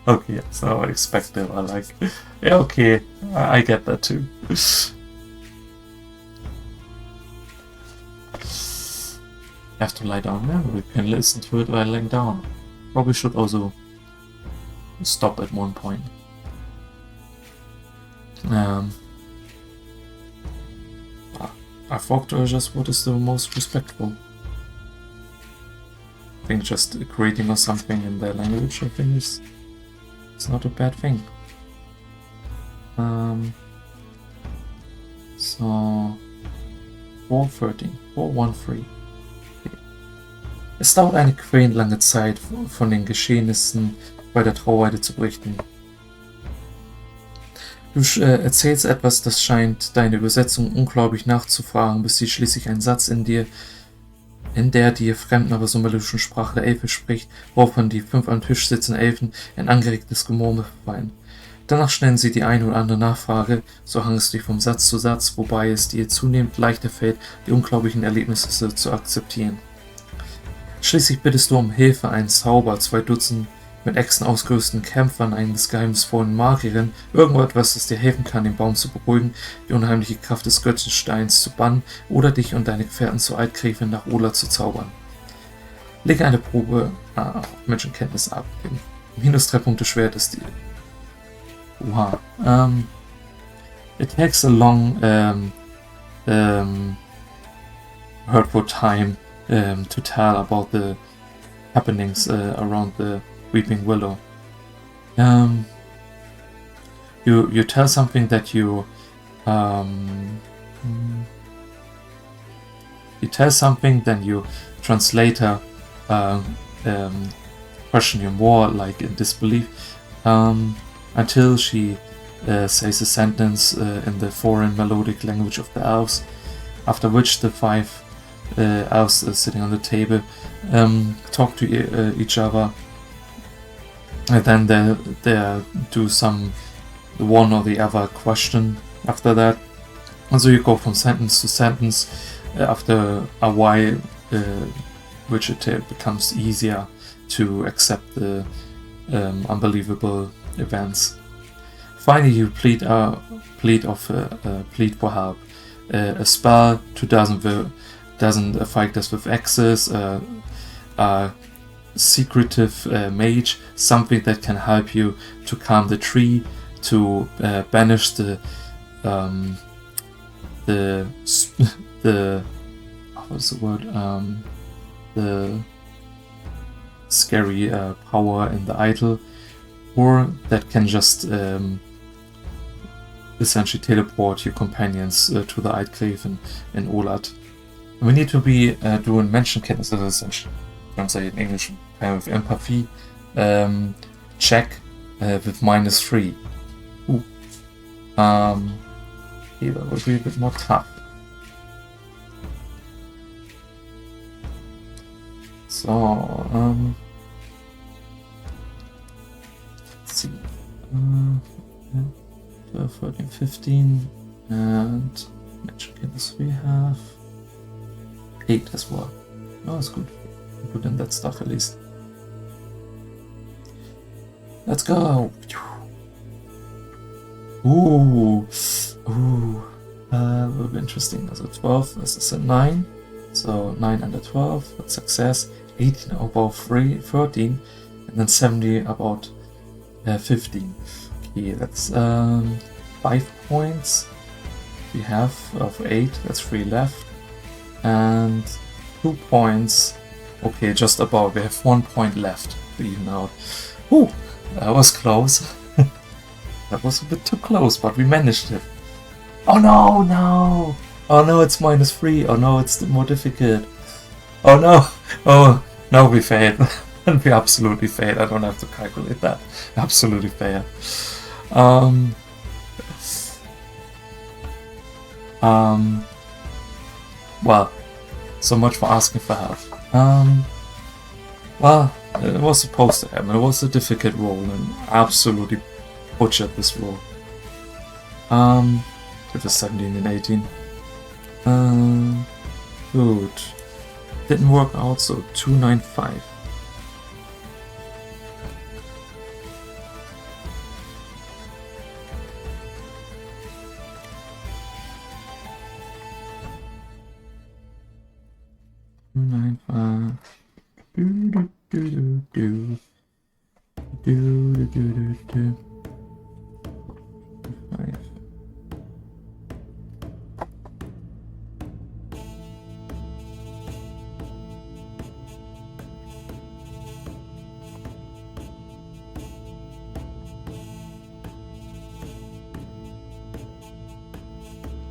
Okay, so expected. I like. Yeah, okay, I get that too. Have to lie down. Yeah, we can listen to it while lying down. Probably should also stop at one point. I thought just what is the most respectful. I think just greeting or something in their language, I think it's not a bad thing. So 413, 413. Es dauert eine quälend lange Zeit, von den Geschehnissen bei der Trauerweide zu berichten. Du erzählst etwas, das scheint deine Übersetzung unglaublich nachzufragen, bis sie schließlich einen Satz in der dir fremden, aber so melodischen Sprache der Elfe spricht, woraufhin die 5 am Tisch sitzenden Elfen ein angeregtes Gemurmel verfallen. Danach stellen sie die eine oder andere Nachfrage, so hangest du dich vom Satz zu Satz, wobei es dir zunehmend leichter fällt, die unglaublichen Erlebnisse zu akzeptieren. Schließlich bittest du um Hilfe, einen Zauber, 2 Dutzend mit Echsen ausgerüsteten Kämpfern, einen des geheimnisvollen Magierin, irgendetwas, das dir helfen kann, den Baum zu beruhigen, die unheimliche Kraft des Götzensteins zu bannen oder dich und deine Gefährten zur Altgräfin nach Ola zu zaubern. Lege eine Probe auf Menschenkenntnis ab. Minus 3 Punkte Schwert ist die. Oha. It takes a long hurtful time to tell about the happenings around the Weeping Willow. You tell something that you tell something, then you translator question you more, like in disbelief, until she says a sentence in the foreign melodic language of the elves, after which the 5 elves sitting on the table talk to each other, and then they do the one or the other question after that. And so you go from sentence to sentence after a while, which it becomes easier to accept the unbelievable events. Finally, you plead for help. A spell doesn't affect us with access. A secretive mage, something that can help you to calm the tree, to banish the what's the word? The scary power in the idol, or that can just essentially teleport your companions to the Eidgrave in Olad. We need to be doing Menschenkenntnis, das ist essentially translated in English, with empathy check with -3. Okay, that would be a bit more tough. So, let's see. 12, 13, 15, and Menschenkenntnis we have 8 as well. Oh, that's good. Good in that stuff at least. Let's go. Ooh, that will be interesting. So 12, this is a 9. So 9 under 12, that's success. 18 about 13, and then 70 about 15. Okay, that's 5 points. We have of 8, that's 3 left. And 2 points. Okay, just about. We have 1 point left to even out. Ooh, that was close. That was a bit too close, but we managed it. Oh no, no! Oh no, it's -3. Oh no, it's more difficult. Oh no! Oh no, we failed. We absolutely failed. I don't have to calculate that. Absolutely failed. Well, so much for asking for help. Well, it was supposed to happen. It was a difficult role, and I absolutely butchered this role. It was 17 and 18. Good. Didn't work out, so 295.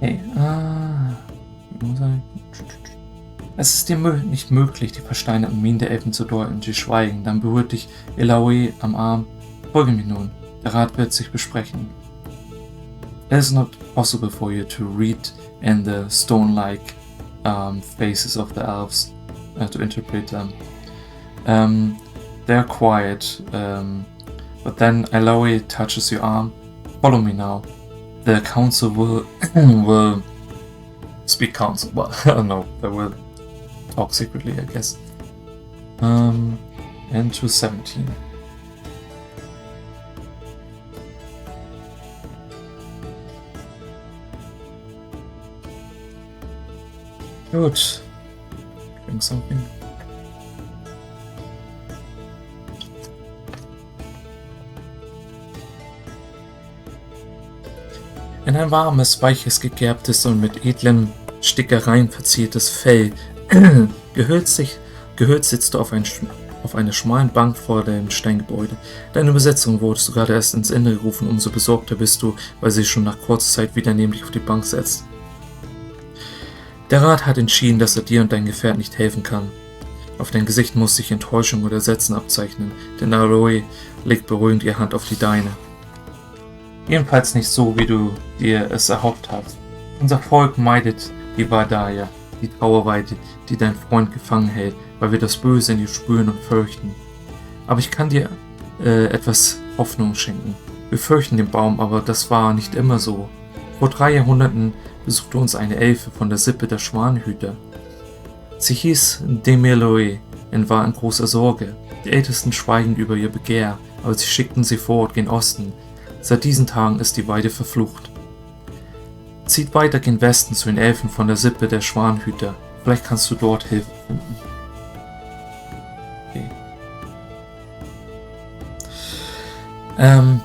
Okay, es ist dir nicht möglich, die versteinerten Mienen der Elfen zu deuten, die schweigen. Dann berührt dich Elaoe am Arm. Folge mir nun, der Rat wird sich besprechen. It is not possible for you to read in the stone-like faces of the elves, to interpret them. They're quiet, but then Elaoe touches your arm. Follow me now. The council will speak council. Well, I don't know. They will talk secretly, I guess. And to 17. Good. Drink something. In ein warmes, weiches, gegerbtes und mit edlen Stickereien verziertes Fell gehüllt sitzt du auf ein auf einer schmalen Bank vor dem Steingebäude. Deine Übersetzung wurdest du gerade erst ins Innere gerufen, umso besorgter bist du, weil sie schon nach kurzer Zeit wieder neben dich auf die Bank setzt. Der Rat hat entschieden, dass er dir und deinem Gefährt nicht helfen kann. Auf dein Gesicht muss sich Enttäuschung oder Entsetzen abzeichnen, denn Aloe legt beruhigend ihre Hand auf die deine. Jedenfalls nicht so, wie du dir es erhofft hast. Unser Volk meidet die Vadaya, die Trauerweide, die dein Freund gefangen hält, weil wir das Böse in dir spüren und fürchten. Aber ich kann dir etwas Hoffnung schenken. Wir fürchten den Baum, aber das war nicht immer so. Vor 3 Jahrhunderten besuchte uns eine Elfe von der Sippe der Schwanenhüter. Sie hieß Demeloe und war in großer Sorge. Die Ältesten schweigen über ihr Begehr, aber sie schickten sie fort gen Osten. Seit diesen Tagen ist die Weide verflucht. Zieht weiter gen Westen zu den Elfen von der Sippe der Schwanenhüter. Vielleicht kannst du dort Hilfe finden. Okay.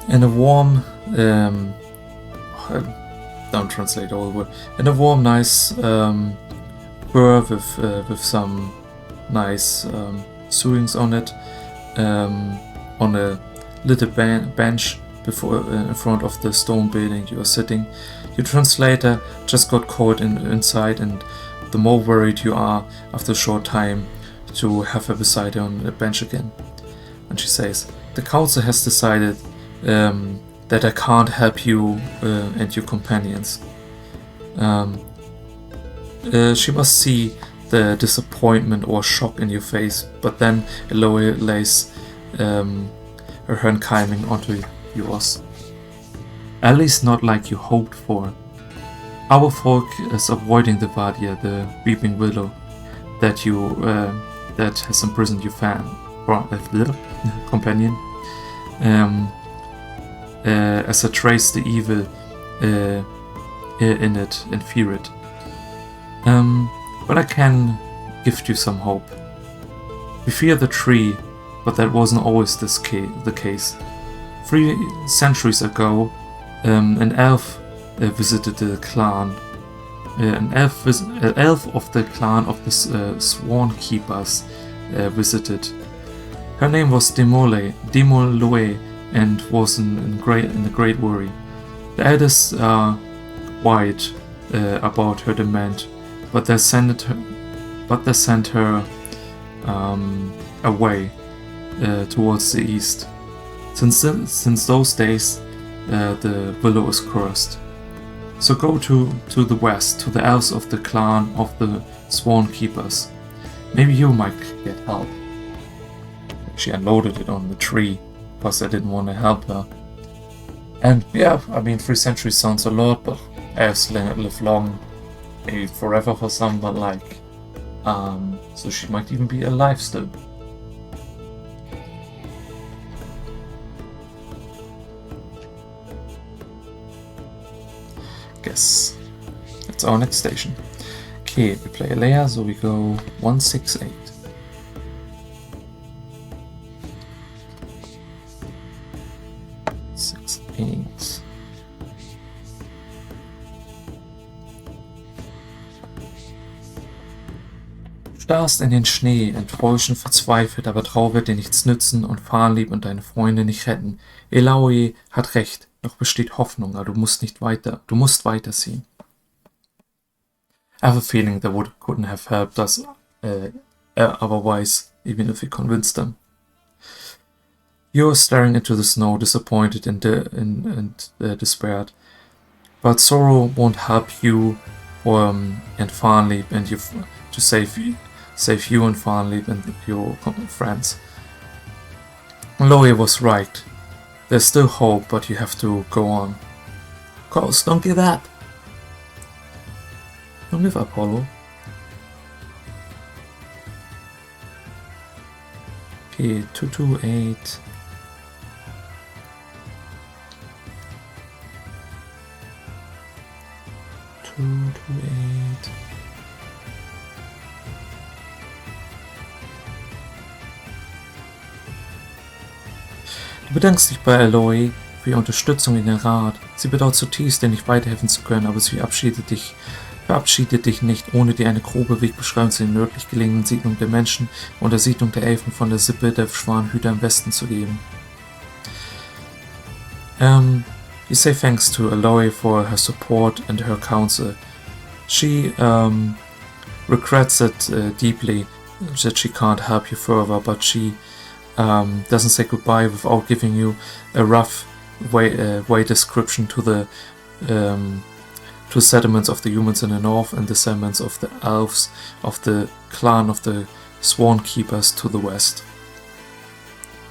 In a warm, don't translate all the word. In a warm, nice fur with some nice sewings on it, on a little bench before in front of the stone building you are sitting. Your translator just got caught inside, and the more worried you are after a short time to have her beside her on the bench again. And she says, "The council has decided that I can't help you and your companions." She must see the disappointment or shock in your face, but then Aloe lays her hand calming onto yours. At least not like you hoped for. Our folk is avoiding the Vadia, the weeping willow, that has imprisoned your companion, as I trace the evil in it and fear it. But I can give you some hope. We fear the tree, but that wasn't always the case. 3 centuries ago, an elf visited the clan. An elf of the clan of the Swan Keepers visited. Her name was Demoloe, and was in a great worry. The elders are quiet about her demand, but they sent her away towards the east. Since those days, the willow is cursed. So go to the west, to the elves of the clan of the Swan Keepers. Maybe you might get help. She unloaded it on the tree, because I didn't want to help her. And yeah, I mean, 3 centuries sounds a lot, but elves live long, maybe forever for some, but like, so she might even be alive still. Guess that's our next station. Okay, we play a layer, so we go 168. Du starrst in den Schnee, enttäuschend, verzweifelt, aber Trauer wird dir nichts nützen und Fahnenlieb und deine Freunde nicht retten. Aloe hat recht, noch besteht Hoffnung, aber du musst weiterziehen. I have a feeling they couldn't have helped us otherwise, even if we convinced them. You're staring into the snow, disappointed and despaired. But sorrow won't help you and Fahnenlieb and you to save you and Fahnenlieb and your friends. Aloe was right. There's still hope, but you have to go on. Of course, don't give up. Don't give up, Apollo. Okay, 228. Du bedankst dich bei Aloe für ihre Unterstützung in den Rat. Sie bedauert zutiefst, dir nicht weiterhelfen zu können, aber sie verabschiedet dich Verabschiede dich nicht, ohne dir eine grobe Wegbeschreibung zu den nördlich gelegenen Siedlungen der Menschen und der Siedlung der Elfen von der Sippe der Schwanenhüter im Westen zu geben. You say thanks to Aloy for her support and her counsel. She regrets it deeply that she can't help you further, but she doesn't say goodbye without giving you a rough way description to the settlements of the humans in the north and the settlements of the elves of the clan of the Swan Keepers to the west.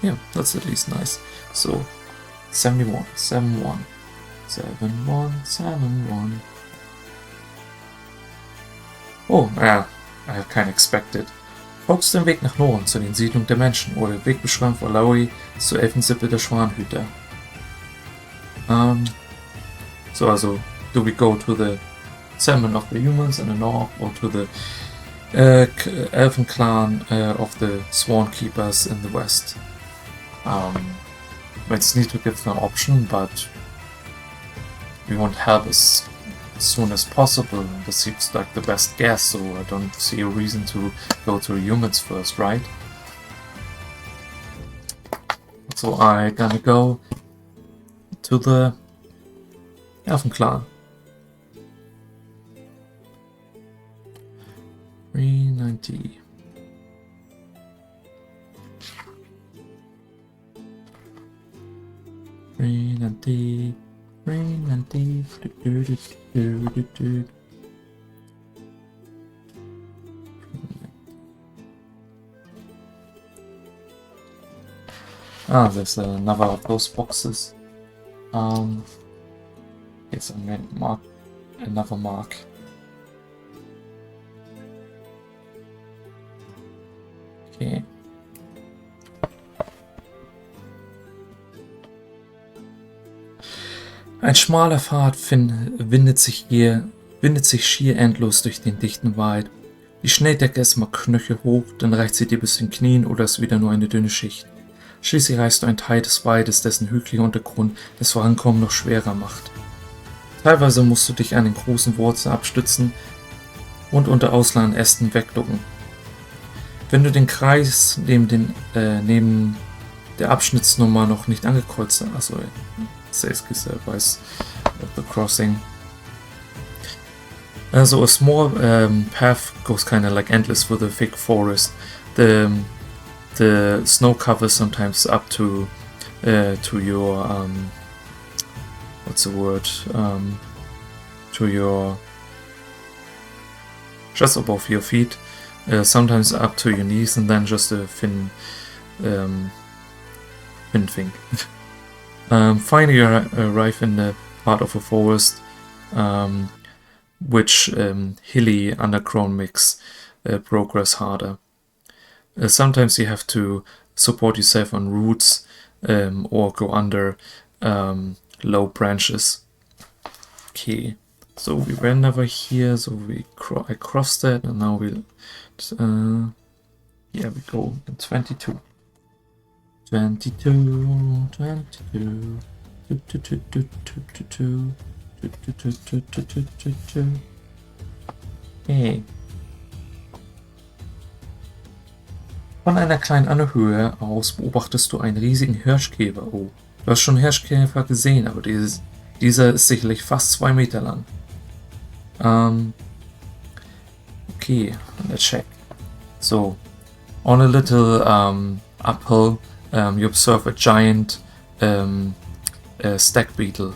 Yeah, that's at least nice. So 71, 71, 71, 71. Oh, ja, I kind of expected. Folgst den Weg nach Norden zu den Siedlungen der Menschen oder Wegbeschreibung von Laui zur Elfensippe der Schwanenhüter. So also, do we go to the settlement of the humans in the north or to the elfen clan of the Swan Keepers in the west? It's need to give an option, but we want help as soon as possible. This seems like the best guess, so I don't see a reason to go to humans first, right? So I'm gonna go to the Elfen Clan. 390. Ah, there's another of those boxes. Yes, I'm going to mark another mark. Okay. Ein schmaler Pfad windet sich schier endlos durch den dichten Wald. Die Schneedecke ist mal knöchelhoch, dann reicht sie dir bis zu den Knien oder ist wieder nur eine dünne Schicht. Schließlich reichst du einen Teil des Waldes, dessen hügeliger Untergrund das Vorankommen noch schwerer macht. Teilweise musst du dich an den großen Wurzeln abstützen und unter ausladenden Ästen wegducken. Wenn du den Kreis neben der Abschnittsnummer noch nicht angekreuzt hast, also weiß the crossing. So a small path goes kind of like endless through the thick forest. The snow covers sometimes up to your what's the word? To your just above your feet. Sometimes up to your knees, and then just a thin thing. Finally, you arrive in the part of a forest, which hilly underground makes progress harder. Sometimes you have to support yourself on roots or go under low branches. Okay, so we were never here, so I crossed that, and now we go in 22. 22. Hey. Von einer kleinen Anhöhe aus beobachtest du einen riesigen Hirschkäfer. Oh, du hast schon Hirschkäfer gesehen, aber dieser ist sicherlich fast 2 Meter lang. Okay, let's check. So, on a little uphill, you observe a giant stag beetle.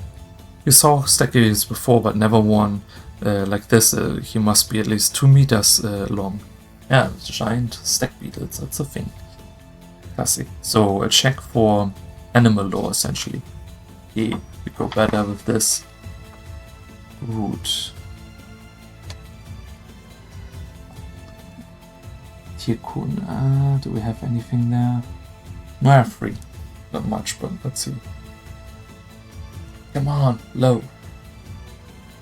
You saw stag beetles before, but never one like this. He must be at least 2 meters long. Yeah, giant stag beetles, that's a thing. Classic. So a check for animal lore, essentially. Okay, we go better with this. Good. Tierkunde, do we have anything there? No, I have 3. Not much, but let's see. Come on, low.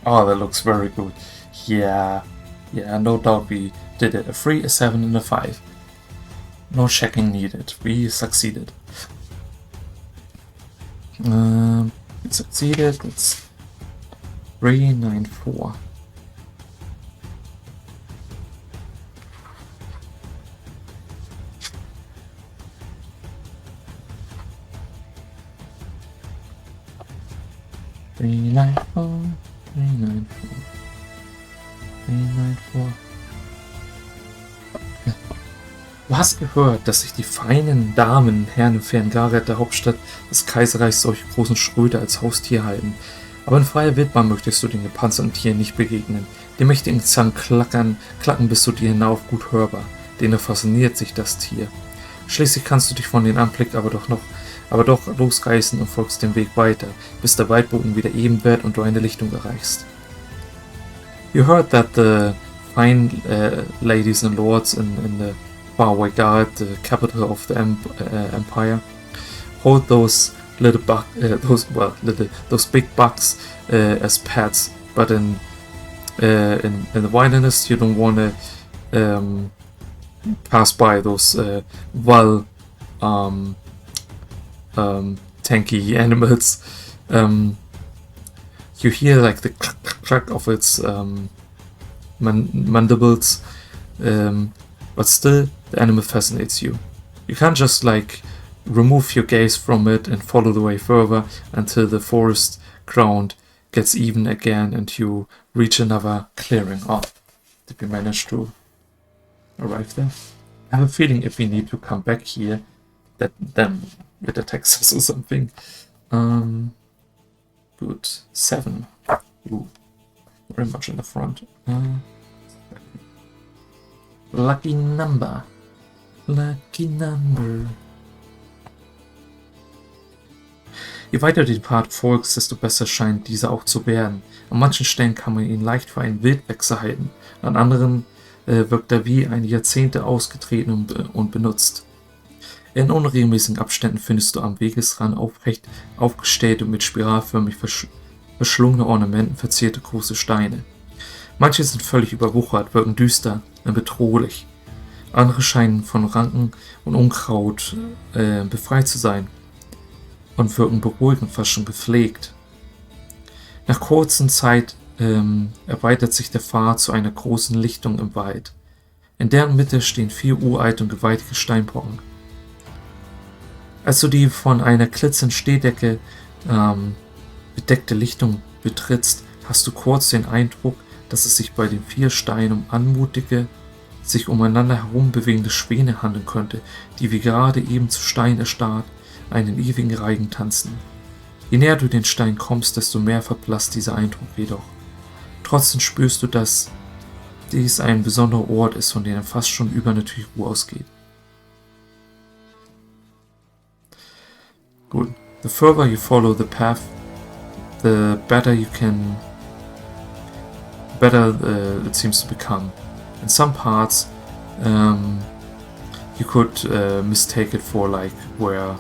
Oh, that looks very good. Yeah, no doubt we did it. A 3, a 7, and a 5. No checking needed. We succeeded. We succeeded. It's 394. 394, 394, 394. Du hast gehört, dass sich die feinen Damen und Herren im fernen Gareth, der Hauptstadt des Kaiserreichs, solche großen Schröder als Haustier halten. Aber in freier Wildbahn möchtest du den gepanzerten Tieren nicht begegnen. Die mächtigen Zangen klacken bis zu dir hinauf gut hörbar. Denen fasziniert sich das Tier. Schließlich kannst du dich von dem Anblick aber doch losreißen und folgst dem Weg weiter, bis der Waldboden wieder eben wird und du eine Lichtung erreichst. You heard that the fine ladies and lords in the faraway Gareth, the capital of the empire, hold those little those big bugs as pets, but in the wilderness you don't want to pass by those tanky animals. You hear like the clack of its mandibles, but still the animal fascinates you. You can't just like remove your gaze from it and follow the way further until the forest ground gets even again and you reach another clearing. Oh, did we manage to arrive there? I have a feeling if we need to come back here, that then it attacks us or something. Good. 7. Ooh, very much in the front. Lucky number. Lucky number. Je weiter du den Pfad folgst, desto besser scheint dieser auch zu werden. An manchen Stellen kann man ihn leicht für einen Wildwechsel halten, an anderen wirkt er wie ein Jahrzehnte ausgetreten und benutzt. In unregelmäßigen Abständen findest du am Wegesrand aufrecht aufgestellte und mit spiralförmig verschlungene Ornamenten verzierte große Steine. Manche sind völlig überwuchert, wirken düster und bedrohlich. Andere scheinen von Ranken und Unkraut befreit zu sein und wirken beruhigend, fast schon gepflegt. Nach kurzer Zeit erweitert sich der Pfad zu einer großen Lichtung im Wald. In deren Mitte stehen 4 uralte und gewaltige Steinbrocken. Als du die von einer glitzernden Schneedecke bedeckte Lichtung betrittst, hast du kurz den Eindruck, dass es sich bei den 4 Steinen um anmutige, sich umeinander herum bewegende Schwäne handeln könnte, die wie gerade eben zu Stein erstarrt einen ewigen Reigen tanzen. Je näher du den Stein kommst, desto mehr verblasst dieser Eindruck jedoch. Trotzdem spürst du, dass dies ein besonderer Ort ist, von dem fast schon übernatürliche Ruhe ausgeht. Good. The further you follow the path, the better it seems to become. In some parts, you could mistake it for like where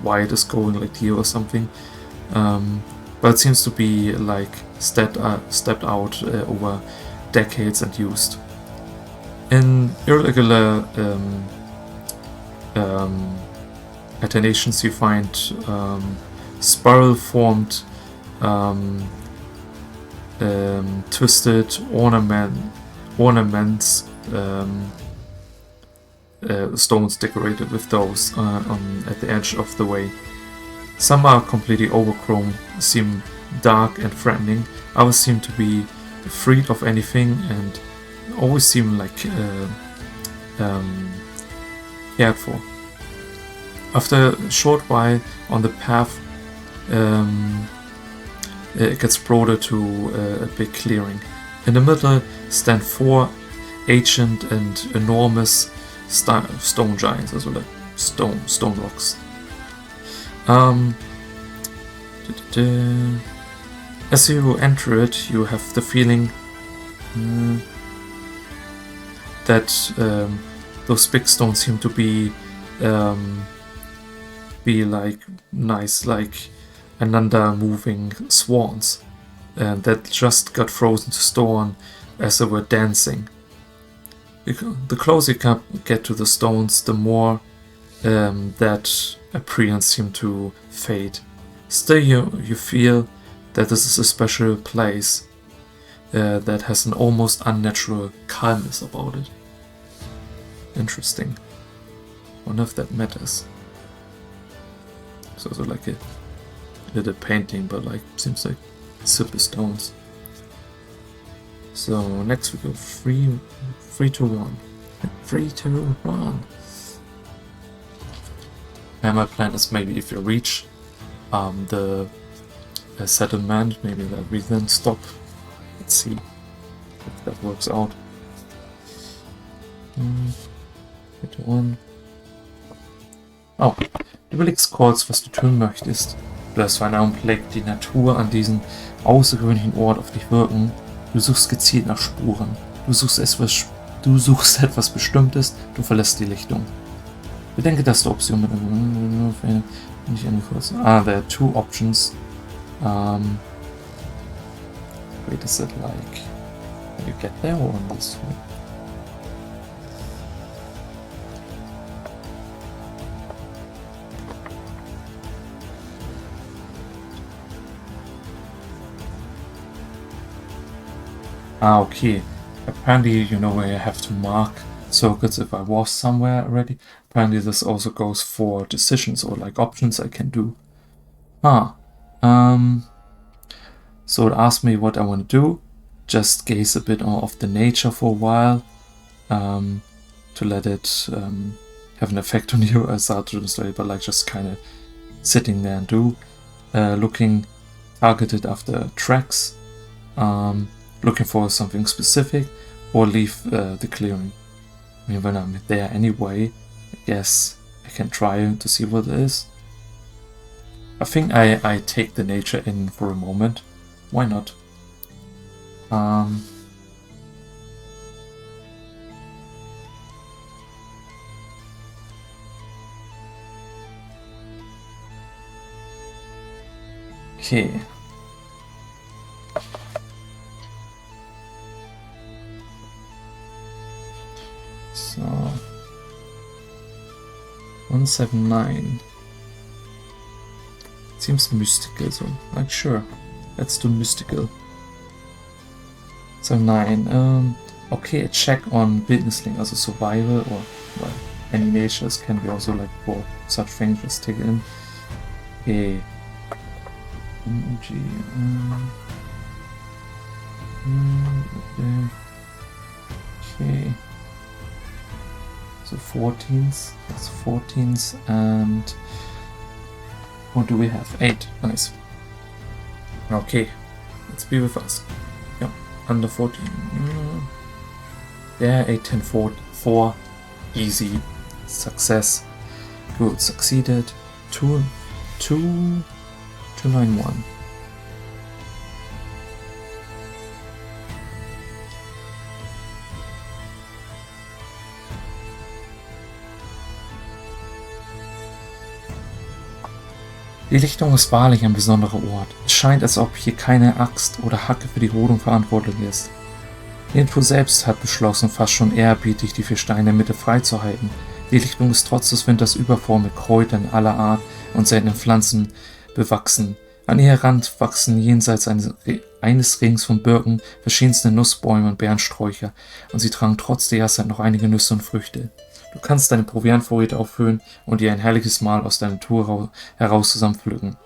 white is going, like here or something. But it seems to be like stepped out over decades and used. In irregular alternations, you find spiral-formed, twisted ornaments, stones decorated with those at the edge of the way. Some are completely overgrown, seem dark and threatening. Others seem to be freed of anything and always seem like cared for. After a short while on the path, it gets broader to a big clearing. In the middle stand 4 ancient and enormous stone giants, also like stone rocks. As you enter it, you have the feeling that those big stones seem to be like nice, like another moving swans that just got frozen to stone as they were dancing. The closer you get to the stones, the more that appearance seems to fade. Still, you feel that this is a special place that has an almost unnatural calmness about it. Interesting. Wonder if that matters. So like a did a painting, but like seems like super stones. So next we go 3 to 1. 3 to 1. And my plan is maybe if you reach the settlement, maybe that we then stop. Let's see if that works out. 3 to 1. Oh, du überlegst kurz, was du tun möchtest. Du hast für einen Augenblick die Natur an diesem außergewöhnlichen Ort auf dich wirken. Du suchst gezielt nach Spuren. Du suchst etwas Bestimmtes. Du verlässt die Lichtung. Bedenke, dass du Optionen mit nicht angekreuzt. There are 2 options. Wait, is it like when you get there or on this way? Okay. Apparently, you know where you have to mark circuits if I was somewhere already. Apparently this also goes for decisions or like options I can do. So it asked me what I want to do. Just gaze a bit of the nature for a while to let it have an effect on you. I started to translate, but like just kind of sitting there and do. Looking targeted after tracks. Looking for something specific, or leave the clearing. I mean, when I'm there anyway, I guess I can try to see what it is. I think I take the nature in for a moment. Why not? Okay. So 179 seems mystical, so like sure, let's do mystical. 79. Okay, a check on Bildnisling, also survival or well, any natures can be also like for such things. Just take it in. Okay. Okay. So 14s, that's 14s, and what do we have? 8, nice. Okay, let's be with us. Yep, under 14. Yeah, 8, 10, 4, easy, success, good, succeeded, 2, 9, 1. Die Lichtung ist wahrlich ein besonderer Ort. Es scheint, als ob hier keine Axt oder Hacke für die Rodung verantwortlich ist. Die Natur selbst hat beschlossen, fast schon ehrerbietig die 4 Steine in der Mitte freizuhalten. Die Lichtung ist trotz des Winters übervoll mit Kräutern aller Art und seltenen Pflanzen bewachsen. An ihr Rand wachsen jenseits eines Rings von Birken verschiedenste Nussbäume und Beerensträucher, und sie tragen trotz der Jahreszeit noch einige Nüsse und Früchte. Du kannst deine Proviantvorräte auffüllen und dir ein herrliches Mahl aus der Natur heraus zusammenpflücken.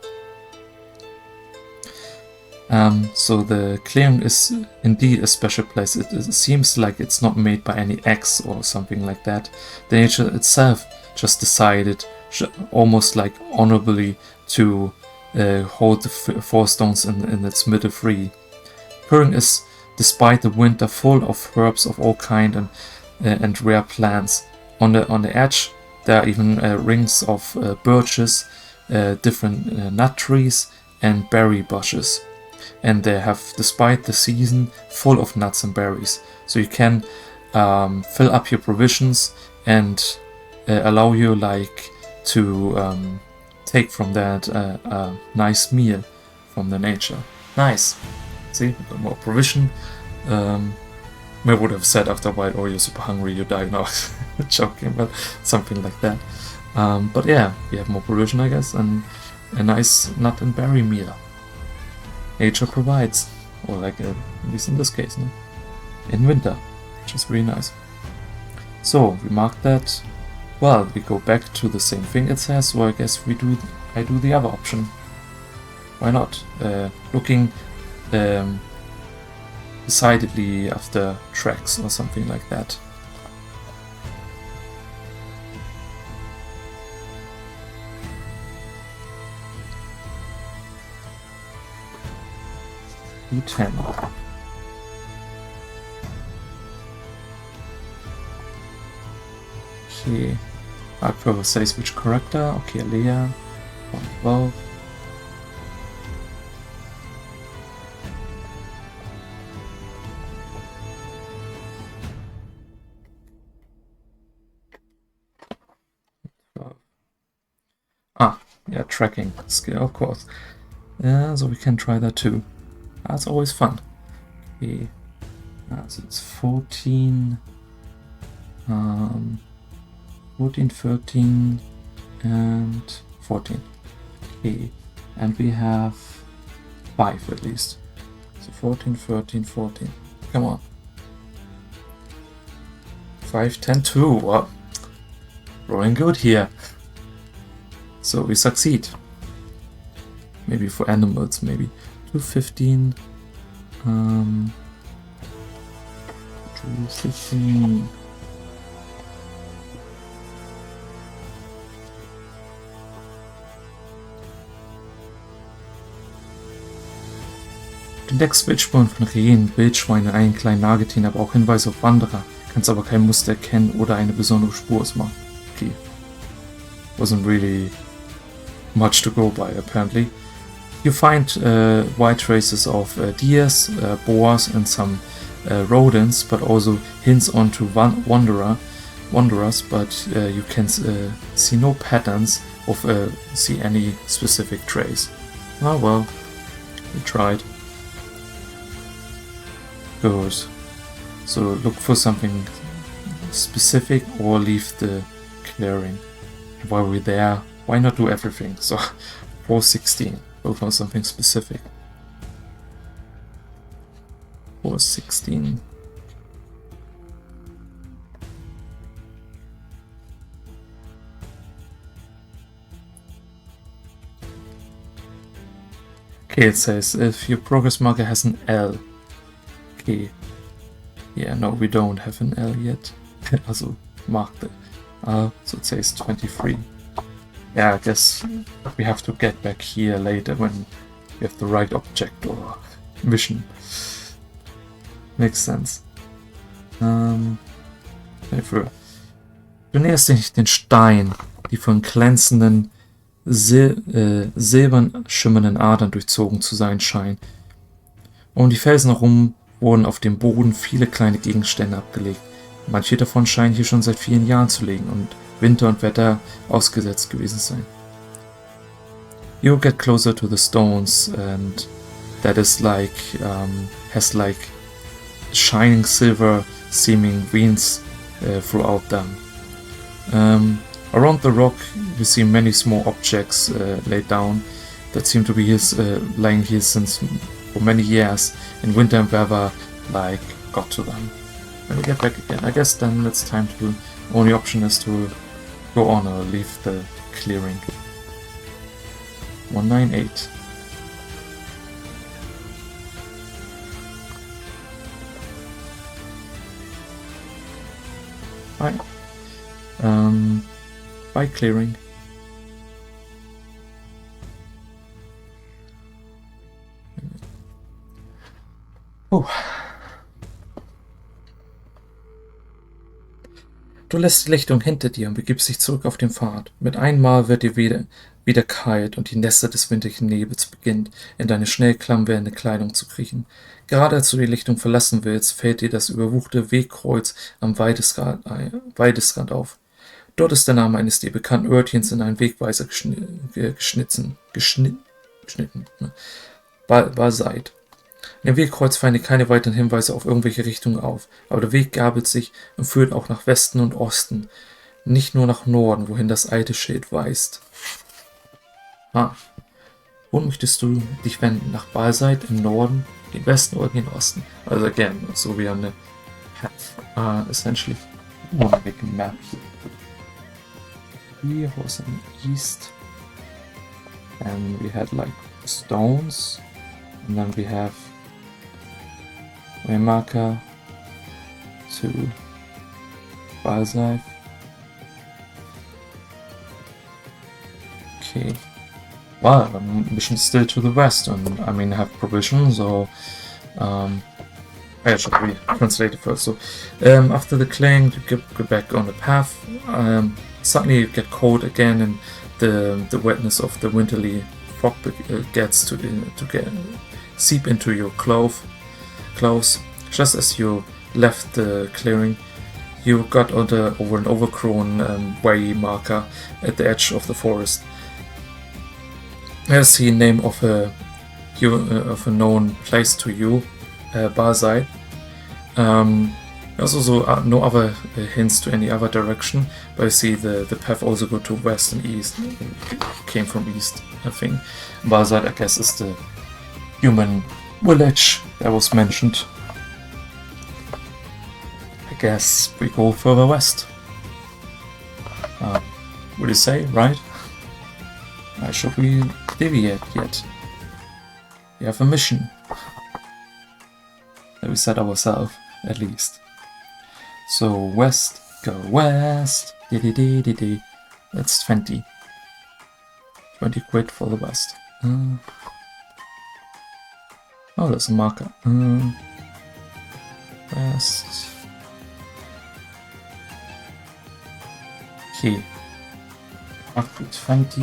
So the clearing is indeed a special place. It seems like it's not made by any axe or something like that. The nature itself just decided, almost like honorably, to hold the 4 stones in its middle free. Clearing is, despite the winter, full of herbs of all kinds and rare plants. On the edge, there are even rings of birches, different nut trees, and berry bushes. And they have, despite the season, full of nuts and berries. So you can fill up your provisions and allow you like to take from that a nice meal from the nature. Nice. See, we got more provision. I would have said after a while, oh, you're super hungry, you die now. Joking, but something like that. But yeah, we have more provision, I guess, and a nice nut and berry meal. Nature provides, or like at least in this case, no? In winter, which is really nice. So we mark that. Well, we go back to the same thing it says, so I guess I do the other option. Why not? Looking decidedly after tracks or something like that. E10. Okay. Alpha says which character. Okay, Leia. 112. Ah, yeah, tracking skill, of course. Yeah, so we can try that too. That's always fun. Okay. So it's 14, 14, 13, and 14. Okay. And we have 5 at least. So 14, 13, 14. Come on. 5, 10, 2. Well, rolling good here. So we succeed. Maybe for animals, maybe. 215. 215. Du entdeckst Wildspuren von Rehen, Wildschweinen, einen kleinen Nagetier, aber auch Hinweise auf Wanderer. Kannst aber kein Muster erkennen oder eine besondere Spur ausmachen. Okay. Wasn't really much to go by, apparently. You find white traces of deers, boars, and some rodents, but also hints onto wanderers. But you can see no patterns of see any specific trace. Oh well, we tried. Good. So look for something specific or leave the clearing. While we're there, why not do everything? So 416. Go for something specific. 416. Okay, it says if your progress marker has an L. Okay. Yeah, no, we don't have an L yet. Also marked it. So it says 23. Yeah, I guess we have to get back here later when we have the right object or vision. Makes sense. Du näherst dich den Stein, die von glänzenden, silbern schimmernden Adern durchzogen zu sein scheinen. Um die Felsen herum wurden auf dem Boden viele kleine Gegenstände abgelegt. Manche davon scheinen hier schon seit vielen Jahren zu liegen und Winter und Wetter ausgesetzt gewesen sein. You get closer to the stones and that is like has like shining silver seeming veins throughout them. Around the rock you see many small objects laid down that seem to be lying here since for many years, and winter and weather like got to them. When we get back again, I guess then it's time to, only option is to go on or leave the clearing. 198. Bye. By clearing. Oh. Du lässt die Lichtung hinter dir und begibst dich zurück auf den Pfad. Mit einmal wird dir wieder kalt und die Nässe des winterlichen Nebels beginnt, in deine schnell klamm werdende Kleidung zu kriechen. Gerade als du die Lichtung verlassen willst, fällt dir das überwuchte Wegkreuz am Weidesrand auf. Dort ist der Name eines dir bekannten Örtchens in einen Wegweiser geschnitten. Beiseit. In dem Wegkreuz fallen dir keine weiteren Hinweise auf irgendwelche Richtungen auf, aber der Weg gabelt sich und führt auch nach Westen und Osten, nicht nur nach Norden, wohin das alte Schild weist. Wohin möchtest du dich wenden? Nach Beiseit im Norden, den Westen oder den Osten? Also again, so we on the essentially one big map here. Here was an east, and we had like stones, and then we have waymarker to basalt. Okay. Well, mission still to the west, and I mean have provisions or I should translate it first. So after the clang, you get back on the path. Suddenly you get cold again, and the wetness of the winterly fog gets to seep into your clothes. Just as you left the clearing, you got over an overgrown way marker at the edge of the forest. There's the name of a known place to you, Barside. There's also no other hints to any other direction, but you see the path also go to west and east. It came from east, I think. Barside, I guess, is the human village that was mentioned. I guess we go further west. Would you say, right? Why should we deviate yet? We have a mission that we set ourselves, at least. So west, go west. That's 20. 20 quid for the west. Oh, there's a marker. West. Okay. Up to 20.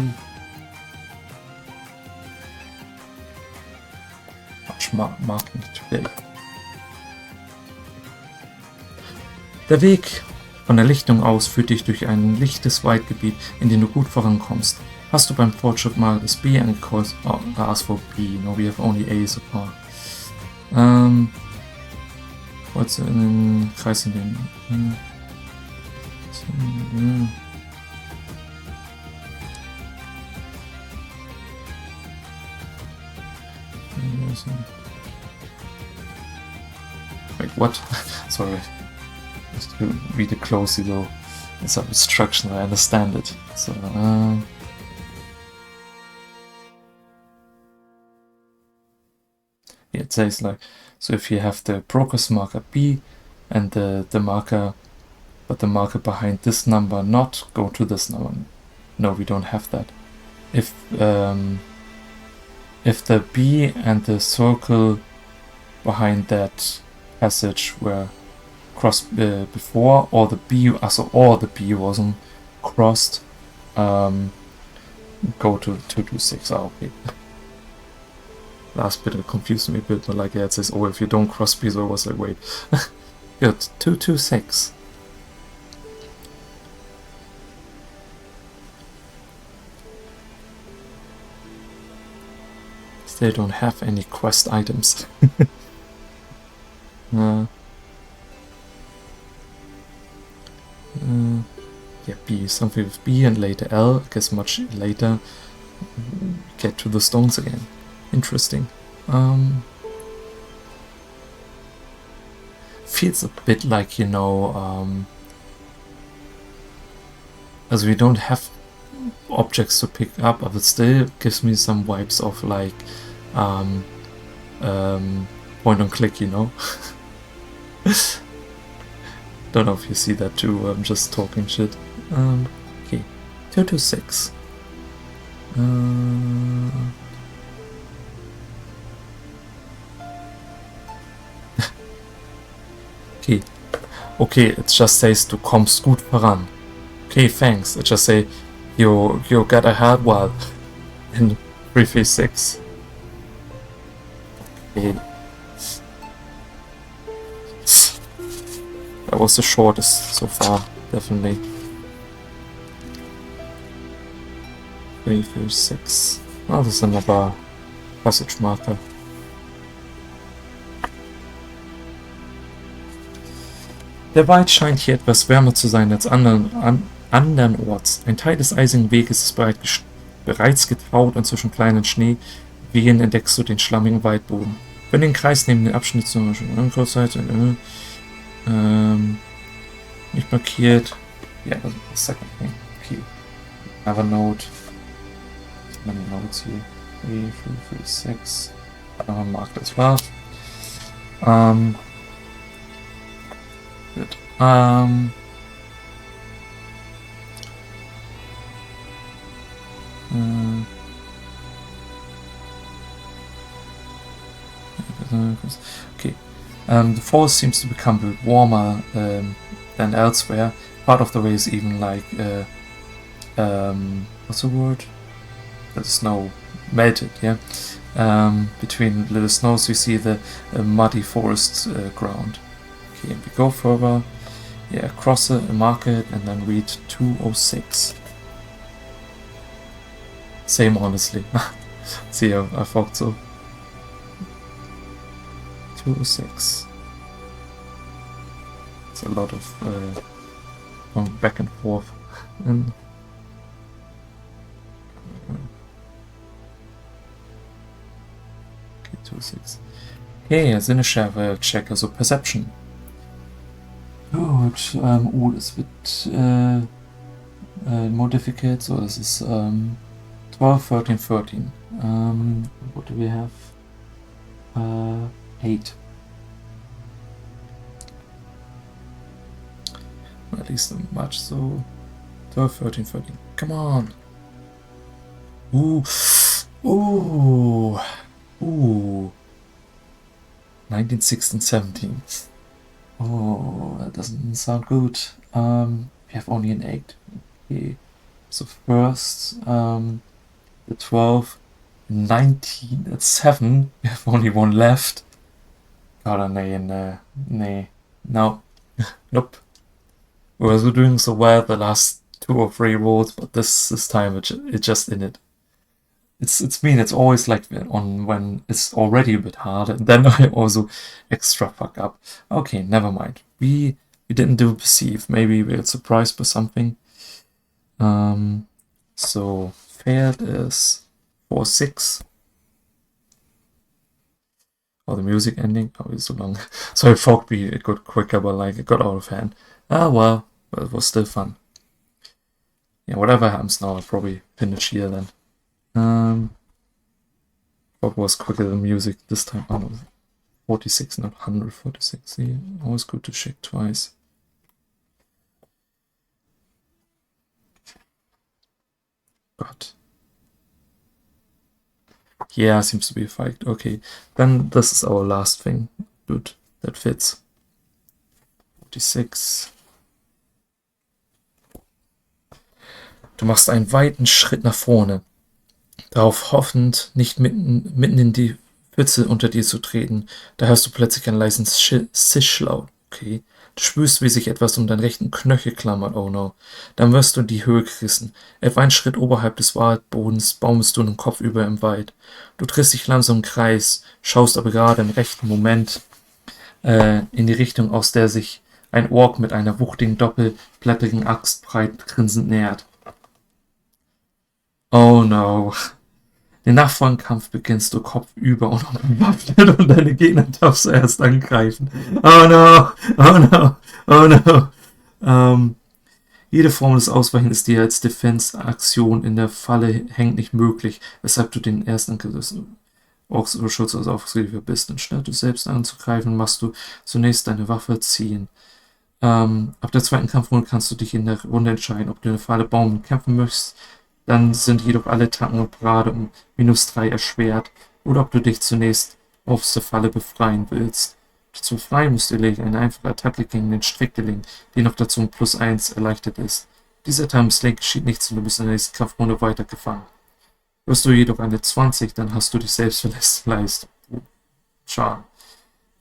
Marking today. Der Weg von der Lichtung aus führt dich durch ein lichtes Waldgebiet, in dem du gut vorankommst. Hast du beim Fortschritt mal das B angekreuzt? Oh, ask for B. No, we have only A so far. Kreuze in den Kreis in den. Wait, what? Sorry. Just to read it closely though. It's a instruction, I understand it. So, yeah, it says like, so if you have the progress marker B and the marker, but the marker behind this number not, go to this number. No, we don't have that. If the B and the circle behind that passage were crossed before, or the B, or the B wasn't crossed, go to 226. Oh, okay. Last bit confused me a bit, but like, yeah, it says, oh, if you don't cross B, so I was like, wait. Good, 226. They don't have any quest items. Yeah, B, something with B and later L. I guess much later get to the stones again. Interesting. Feels a bit like, you know, as we don't have objects to pick up, but it still gives me some vibes of like point and click, you know. Don't know if you see that too. I'm just talking shit. Okay, 226. Okay, it just says du kommst gut voran. Okay, thanks. It just say you get ahead well in 336. Okay. That was the shortest so far, definitely. 336. Oh, this is another passage marker. Der Wald scheint hier etwas wärmer zu sein als andernorts. Ein Teil des eisigen Weges ist bereits getaut und zwischen kleinen Schneewehen entdeckst du den schlammigen Waldboden. Wenn du den Kreis neben den Abschnitt zum Beispiel nicht markiert. Ja, das ist das second thing. Okay. Another note. Meine Notes hier. 3, 4, 3, 6. Marked as well. Good. Okay. The forest seems to become a bit warmer than elsewhere. Part of the way is even like what's the word? The snow melted, yeah. Between little snows, we see the muddy forest ground. Okay, and we go further. Yeah, cross a market and then read 206. Same, honestly. See, I thought so. 206. It's a lot of going back and forth. And okay, 206. Okay, Sinneschärfe check, also Perception. Gut, das wird more difficult, so this is 12, 13, 13. What do we have? 8. Or at least much, so 12, 13, 13. Come on! Ooh! Ooh! Ooh! 19, 16, 17. Oh, that doesn't sound good. We have only an 8. Okay. So first, the 12, 19 at 7. We have only one left. God, nee. No. Nope. We were doing so well the last 2 or 3 rolls, but this time it just in it. It's mean, it's always like on when it's already a bit hard, and then I also extra fuck up. Okay, never mind. We didn't do perceive. Maybe we're surprised by something. So failed is 4, 6. Oh, the music ending. Oh, it's so long. So I thought it got quicker, but like it got out of hand. Ah well, but it was still fun. Yeah, whatever happens now, I'll probably finish here then. What was quicker than music this time? Oh no, 46, not 146. See, always good to check twice. But yeah, seems to be a fight. Okay, then this is our last thing. Good, that fits. 46. Du machst einen weiten Schritt nach vorne, darauf hoffend, nicht mitten in die Pfütze unter dir zu treten. Da hörst du plötzlich einen leisen Zischlaut. Okay. Du spürst, wie sich etwas um deinen rechten Knöchel klammert. Oh no. Dann wirst du in die Höhe gerissen. Etwa einen Schritt oberhalb des Waldbodens baumelst du den Kopf über im Wald. Du drehst dich langsam im Kreis, schaust aber gerade im rechten Moment in die Richtung, aus der sich ein Ork mit einer wuchtigen, doppelblättrigen Axt breit grinsend nähert. Oh no. Den nachfolgenden Kampf beginnst du kopfüber und unbewaffnet und deine Gegner darfst du erst angreifen. Oh no, oh no, oh no. Jede Form des Ausweichen ist dir als Defense-Aktion in der Falle hängt nicht möglich, weshalb du den ersten Angriff des Orks oder Schutz aus Aufgriff bist. Anstatt du selbst anzugreifen, machst du zunächst deine Waffe ziehen. Ab der zweiten Kampfrunde kannst du dich in der Runde entscheiden, ob du in der Falle bauen und kämpfen möchtest. Dann sind jedoch alle Attacken und Parade um -3 erschwert, oder ob du dich zunächst aus der Falle befreien willst. Zu befreien musst du lediglich eine einfache Attacke gegen den Strick gelingen, die noch dazu um +1 erleichtert ist. Dieser Time Slate geschieht nichts und du bist in der nächsten Kampfrunde weiter gefangen. Wirst du jedoch eine 20, dann hast du dich selbst verletzt leistet. Schaden.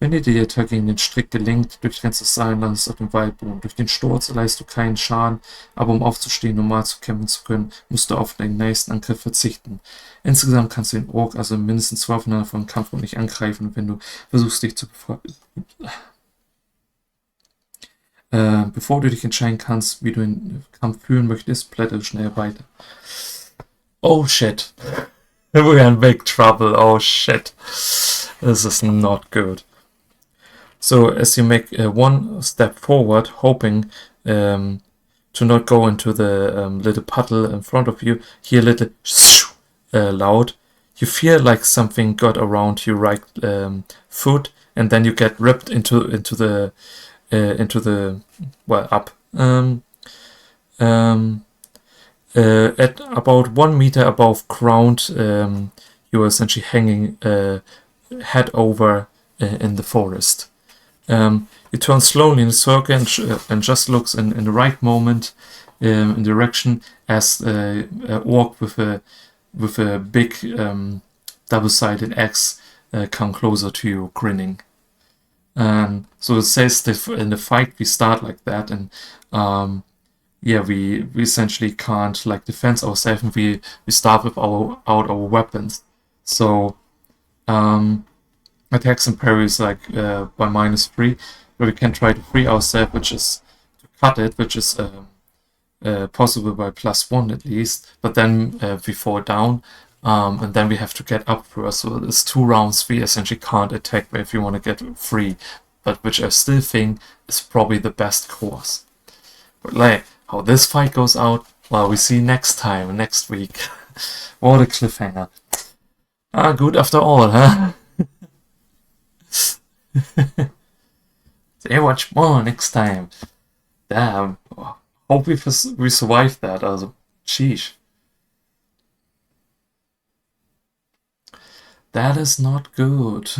Wenn dir die Attacke gegen den Strick gelingt, durchtrennst das Seil und landest auf dem Waldboden. Durch den Sturz leistest du keinen Schaden, aber um aufzustehen und normal zu kämpfen zu können, musst du auf den nächsten Angriff verzichten. Insgesamt kannst du den Ork also mindestens 12 innerhalb von Kampf und nicht angreifen, wenn du versuchst, dich zu befreien. Bevor du dich entscheiden kannst, wie du den Kampf führen möchtest, blättere schnell weiter. Oh shit. We're in big trouble. Oh shit. This is not good. So as you make one step forward, hoping to not go into the little puddle in front of you, hear a little loud. you feel like something got around your right foot, and then you get ripped into the well, up. At about 1 meter above ground, you are essentially hanging head over in the forest. You turn slowly in a circle and just looks in the right moment in direction as an orc with a big double-sided axe come closer to you, grinning. So it says that in the fight we start like that, and yeah, we essentially can't like defend ourselves, and we start with our weapons. So attacks and parries like by -3, where we can try to free ourselves, which is to cut it, which is possible by +1 at least. But then we fall down, and then we have to get up first. So it's 2 rounds we essentially can't attack if we want to get free, but which I still think is probably the best course. But like how this fight goes out, well, we see next time, next week. What a cliffhanger. Good after all, huh? Say much more next time. Damn. Hope we survived that. Also, sheesh. That is not good.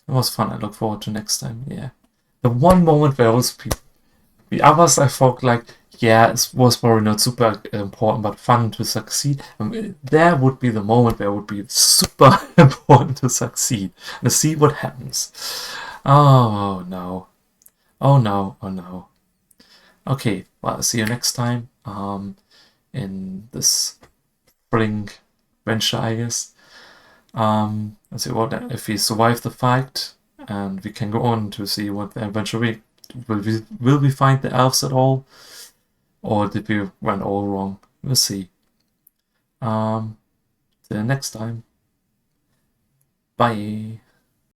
It was fun. I look forward to next time. Yeah. The one moment where I was the others I thought like, yeah, it was probably not super important, but fun to succeed. There would be the moment where it would be super important to succeed. Let's see what happens. Oh no. Oh no. Oh no. Okay, well, I'll see you next time in this spring venture, I guess. Let's see what if we survive the fight, and we can go on to see what the adventure will we find the elves at all, or did we run all wrong? We'll see. Till next time. Bye.